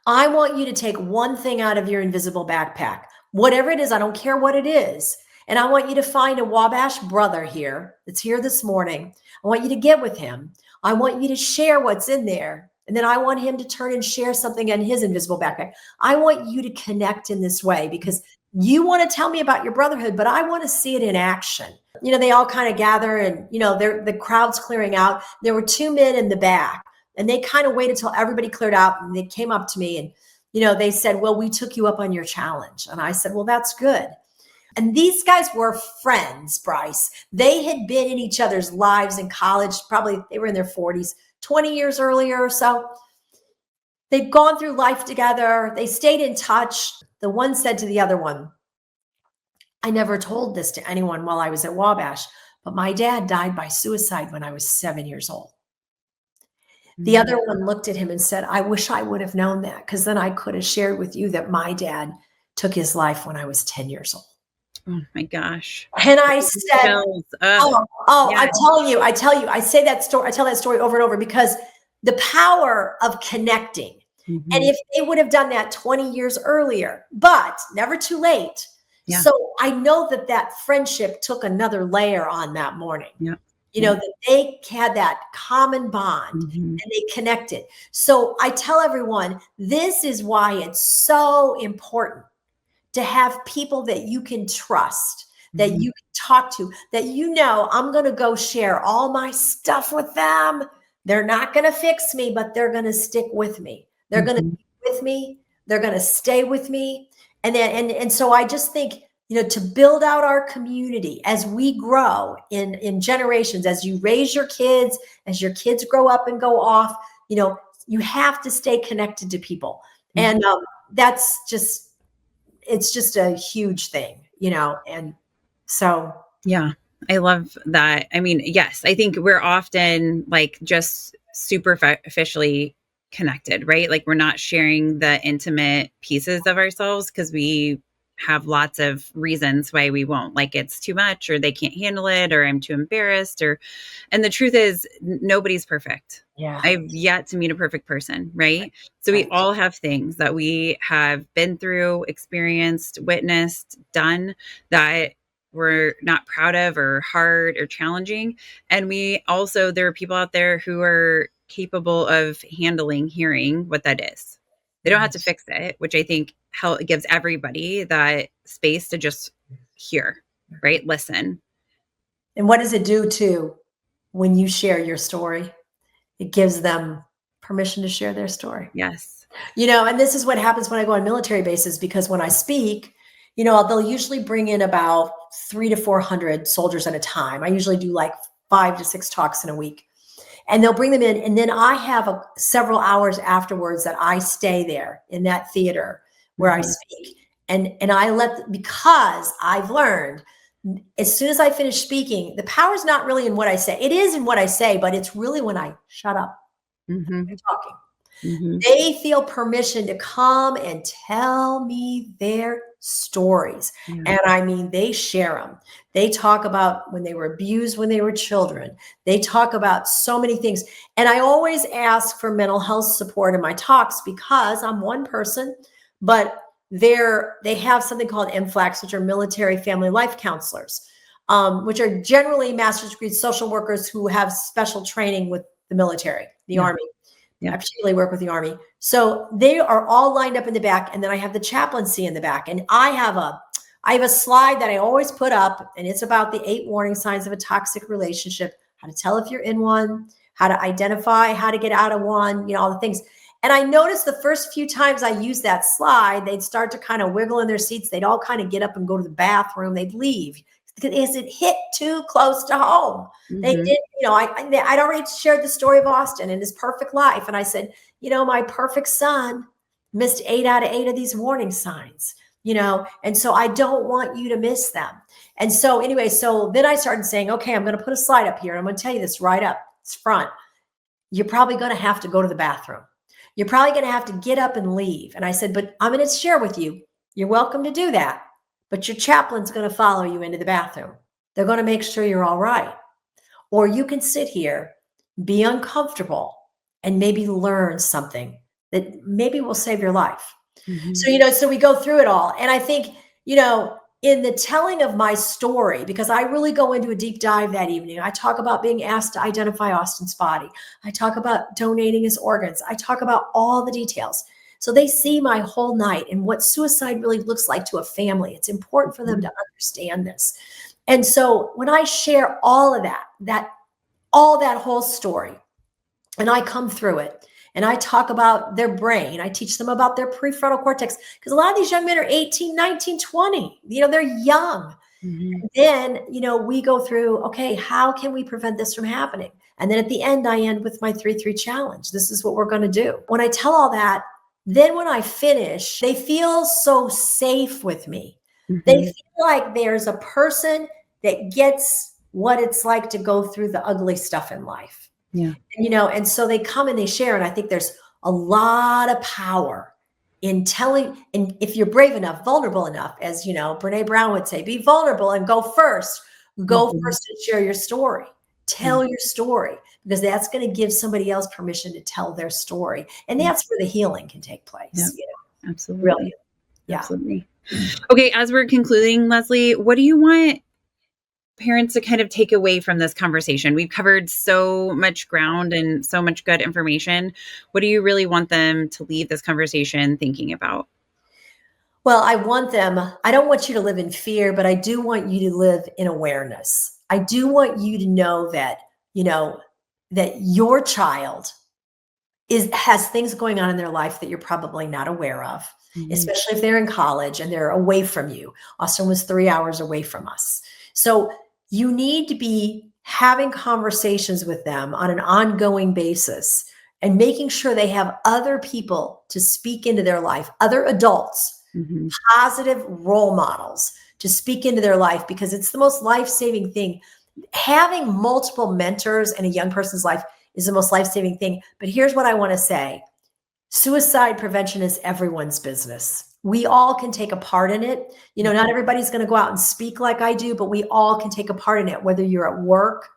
B: I want you to take one thing out of your invisible backpack, whatever it is. I don't care what it is. And I want you to find a Wabash brother here that's here this morning. I want you to get with him. I want you to share what's in there. And then I want him to turn and share something in his invisible backpack. I want you to connect in this way because you want to tell me about your brotherhood, but I want to see it in action. They all kind of gather and, the crowd's clearing out. There were 2 men in the back. And they kind of waited till everybody cleared out and they came up to me and they said, well, we took you up on your challenge. And I said, well, that's good. And these guys were friends, Bryce. They had been in each other's lives in college. Probably they were in their 40s, 20 years earlier or so. They'd gone through life together. They stayed in touch. The one said to the other one, I never told this to anyone while I was at Wabash, but my dad died by suicide when I was 7 years old. The other one looked at him and said, I wish I would have known that, because then I could have shared with you that my dad took his life when I was 10 years old.
A: Oh my gosh.
B: And I said, yeah. I tell you, I say that story, I tell that story over and over because the power of connecting. Mm-hmm. And if they would have done that 20 years earlier, but never too late. Yeah. So I know that friendship took another layer on that morning. Yeah. That they had that common bond, mm-hmm. and they connected. So I tell everyone, this is why it's so important to have people that you can trust, that mm-hmm. you can talk to, that I'm going to go share all my stuff with them. They're not going to fix me, but they're going to stick with me. They're mm-hmm. going to be with me. They're going to stay with me. And so I just think, to build out our community as we grow in generations, as you raise your kids, as your kids grow up and go off, you have to stay connected to people. Mm-hmm. And it's just a huge thing, and so.
A: Yeah, I love that. I mean, yes, I think we're often just superficially connected, right? We're not sharing the intimate pieces of ourselves because we have lots of reasons why we won't, it's too much, or they can't handle it, or I'm too embarrassed, and the truth is nobody's perfect. Yeah. I've yet to meet a perfect person. Right. So we all have things that we have been through, experienced, witnessed, done that we're not proud of, or hard, or challenging. And there are people out there who are capable of hearing what that is. They don't have to fix it, which I think gives everybody that space to just hear, right? Listen.
B: And what does it do too when you share your story? It gives them permission to share their story.
A: Yes.
B: And this is what happens when I go on military bases, because when I speak, they'll usually bring in about 300 to 400 soldiers at a time. I usually do 5 to 6 talks in a week. And they'll bring them in. And then I have several hours afterwards that I stay there in that theater where mm-hmm. I speak. And I because I've learned, as soon as I finish speaking, the power's not really in what I say. It is in what I say, but it's really when I shut up mm-hmm. and talking. Mm-hmm. They feel permission to come and tell me their stories. Mm-hmm. And I mean, they share them. They talk about when they were abused when they were children. They talk about so many things. And I always ask for mental health support in my talks because I'm one person, but they have something called MFLACs, which are military family life counselors, which are generally master's degree social workers who have special training with the military, the yeah. Army. Yeah. I particularly work with the Army. So they are all lined up in the back. And then I have the chaplaincy in the back. And I have a slide that I always put up, and it's about the 8 warning signs of a toxic relationship, how to tell if you're in one, how to identify, how to get out of one, all the things. And I noticed the first few times I used that slide, they'd start to kind of wiggle in their seats. They'd all kind of get up and go to the bathroom. They'd leave because it hit too close to home. Mm-hmm. They did, I'd already shared the story of Austin and his perfect life. And I said, my perfect son missed 8 out of 8 of these warning signs, and so I don't want you to miss them. And so anyway, so then I started saying, okay, I'm going to put a slide up here. And I'm going to tell you this right up. It's front. You're probably going to have to go to the bathroom. You're probably going to have to get up and leave. And I said, but I'm going to share with you. You're welcome to do that. But your chaplain's going to follow you into the bathroom. They're going to make sure you're all right. Or you can sit here, be uncomfortable, and maybe learn something that maybe will save your life. Mm-hmm. So, so we go through it all. And I think, in the telling of my story, because I really go into a deep dive that evening, I talk about being asked to identify Austin's body. I talk about donating his organs. I talk about all the details. So they see my whole night and what suicide really looks like to a family. It's important for them to understand this. And so when I share all of that whole story, and I come through it, And I talk about their brain. I teach them about their prefrontal cortex because a lot of these young men are 18, 19, 20. They're young.
C: Mm-hmm.
B: Then, we go through, okay, how can we prevent this from happening? And then at the end, I end with my 3-3 challenge. This is what we're going to do. When I tell all that, then when I finish, they feel so safe with me.
C: Mm-hmm.
B: They feel like there's a person that gets what it's like to go through the ugly stuff in life.
C: Yeah.
B: And so they come and they share. And I think there's a lot of power in telling, and if you're brave enough, vulnerable enough, as Brene Brown would say, be vulnerable and go first. Go first and share your story. Tell your story, because that's going to give somebody else permission to tell their story. And that's where the healing can take place.
C: Yep. Absolutely.
B: Really. Yeah.
C: Absolutely. Okay. As we're concluding, Leslie, what do you want parents to kind of take away from this conversation? We've covered so much ground and so much good information. What do you really want them to leave this conversation thinking about?
B: Well, I don't want you to live in fear, but I do want you to live in awareness. I do want you to know that, that your child has things going on in their life that you're probably not aware of, especially if they're in college and they're away from you. Austin was 3 hours away from us. So you need to be having conversations with them on an ongoing basis and making sure they have other people to speak into their life, other adults, positive role models to speak into their life, because it's the most life-saving thing. Having multiple mentors in a young person's life is the most life-saving thing. But here's what I want to say. Suicide prevention is everyone's business. We all can take a part in it. Not everybody's going to go out and speak like I do, but we all can take a part in it, whether you're at work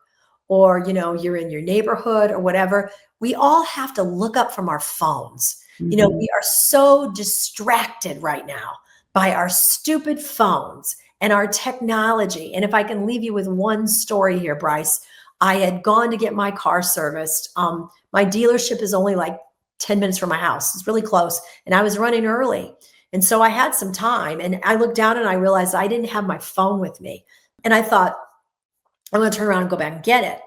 B: or, you're in your neighborhood or whatever. We all have to look up from our phones. We are so distracted right now by our stupid phones and our technology. And if I can leave you with one story here, Bryce, I had gone to get my car serviced. My dealership is only like 10 minutes from my house. It's really close. And I was running early. And so I had some time, and I looked down and I realized I didn't have my phone with me. And I thought, I'm going to turn around and go back and get it.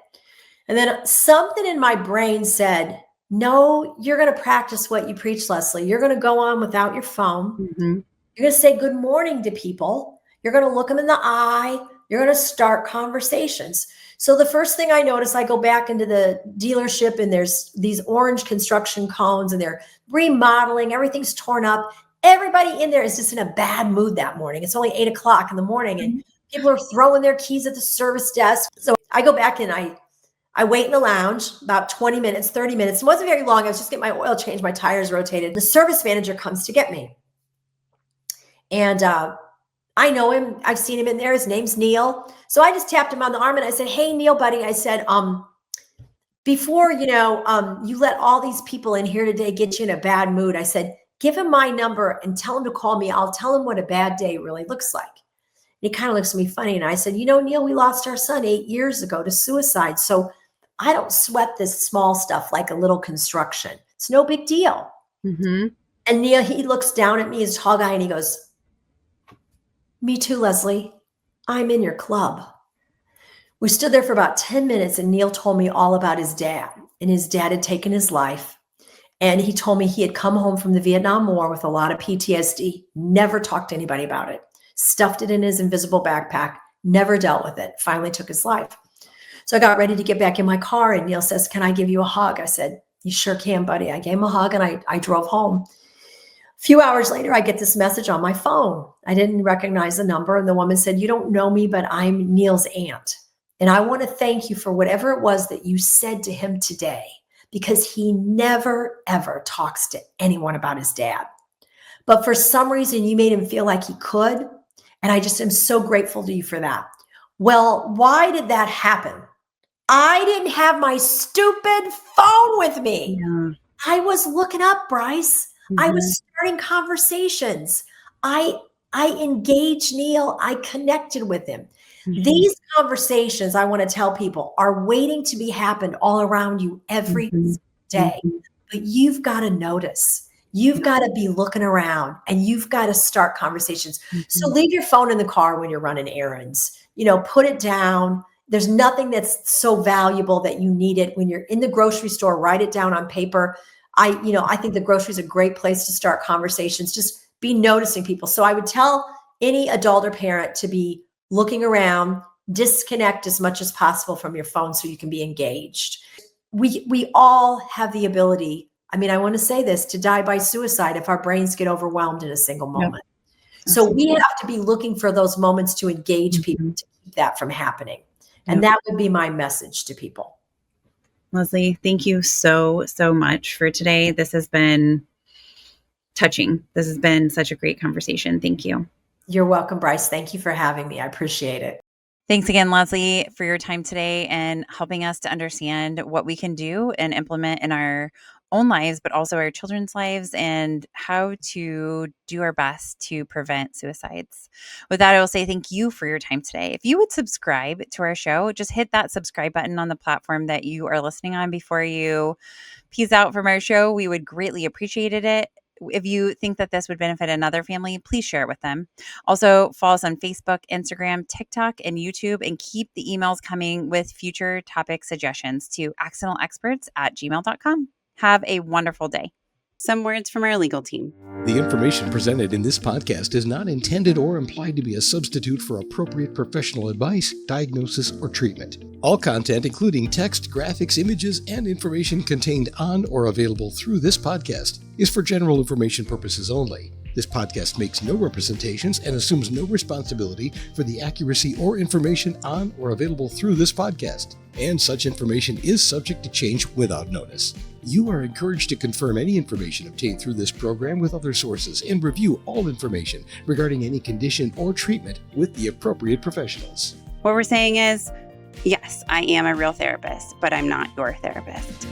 B: And then something in my brain said, no, you're going to practice what you preach, Leslie. You're going to go on without your phone. You're going to say good morning to people. You're going to look them in the eye. You're going to start conversations. So the first thing I notice, I go back into the dealership and there's these orange construction cones and they're remodeling. Everything's torn up. Everybody in there is just in a bad mood that morning. It's only 8 o'clock in the morning and people are throwing their keys at the service desk. So I go back and I wait in the lounge about 20 minutes, 30 minutes. It wasn't very long. I was just getting my oil changed, my tires rotated. The service manager comes to get me. And I know him. I've seen him in there. His name's Neil. So I just tapped him on the arm and I said, hey, Neil, buddy. I said, before, you let all these people in here today get you in a bad mood, I said, give him my number and tell him to call me. I'll tell him what a bad day really looks like. And he kind of looks at me funny. And I said, Neil, we lost our son 8 years ago to suicide. So I don't sweat this small stuff like a little construction. It's no big deal. And Neil, he looks down at me, he's a tall guy, and he goes, me too, Leslie. I'm in your club. We stood there for about 10 minutes and Neil told me all about his dad, and his dad had taken his life. And he told me he had come home from the Vietnam War with a lot of PTSD, never talked to anybody about it, stuffed it in his invisible backpack, never dealt with it, finally took his life. So I got ready to get back in my car and Neil says, can I give you a hug? I said, you sure can, buddy. I gave him a hug and I drove home. A few hours later, I get this message on my phone. I didn't recognize the number. And the woman said, you don't know me, but I'm Neil's aunt. And I want to thank you for whatever it was that you said to him today, because he never, ever talks to anyone about his dad. But for some reason, you made him feel like he could. And I just am so grateful to you for that. Well, why did that happen? I didn't have my stupid phone with me.
C: Yeah.
B: I was looking up, Bryce. I was starting conversations. I engaged Neil. I connected with him. These conversations, I want to tell people, are waiting to be happened all around you every day. But you've got to notice. You've got to be looking around and you've got to start conversations. So leave your phone in the car when you're running errands. Put it down. There's nothing that's so valuable that you need it. When you're in the grocery store, write it down on paper. I think the grocery is a great place to start conversations. Just be noticing people. So I would tell any adult or parent to be looking around, disconnect as much as possible from your phone so you can be engaged. We all have the ability, I want to say this, to die by suicide if our brains get overwhelmed in a single moment. Yep. So we have to be looking for those moments to engage people to keep that from happening. And that would be my message to people.
C: Leslie, thank you so much for today. This has been touching. This has been such a great conversation. Thank you.
B: You're welcome, Bryce. Thank you for having me. I appreciate it.
C: Thanks again, Leslie, for your time today and helping us to understand what we can do and implement in our own lives, but also our children's lives, and how to do our best to prevent suicides. With that, I will say thank you for your time today. If you would subscribe to our show, just hit that subscribe button on the platform that you are listening on before you peace out from our show. We would greatly appreciate it. If you think that this would benefit another family, please share it with them. Also, follow us on Facebook, Instagram, TikTok, and YouTube, and keep the emails coming with future topic suggestions to accidentalexperts@gmail.com. Have a wonderful day. Some words from our legal team.
D: The information presented in this podcast is not intended or implied to be a substitute for appropriate professional advice, diagnosis, or treatment. All content, including text, graphics, images, and information contained on or available through this podcast, is for general information purposes only. This podcast makes no representations and assumes no responsibility for the accuracy or information on or available through this podcast, and such information is subject to change without notice. You are encouraged to confirm any information obtained through this program with other sources and review all information regarding any condition or treatment with the appropriate professionals.
A: What we're saying is, yes, I am a real therapist, but I'm not your therapist.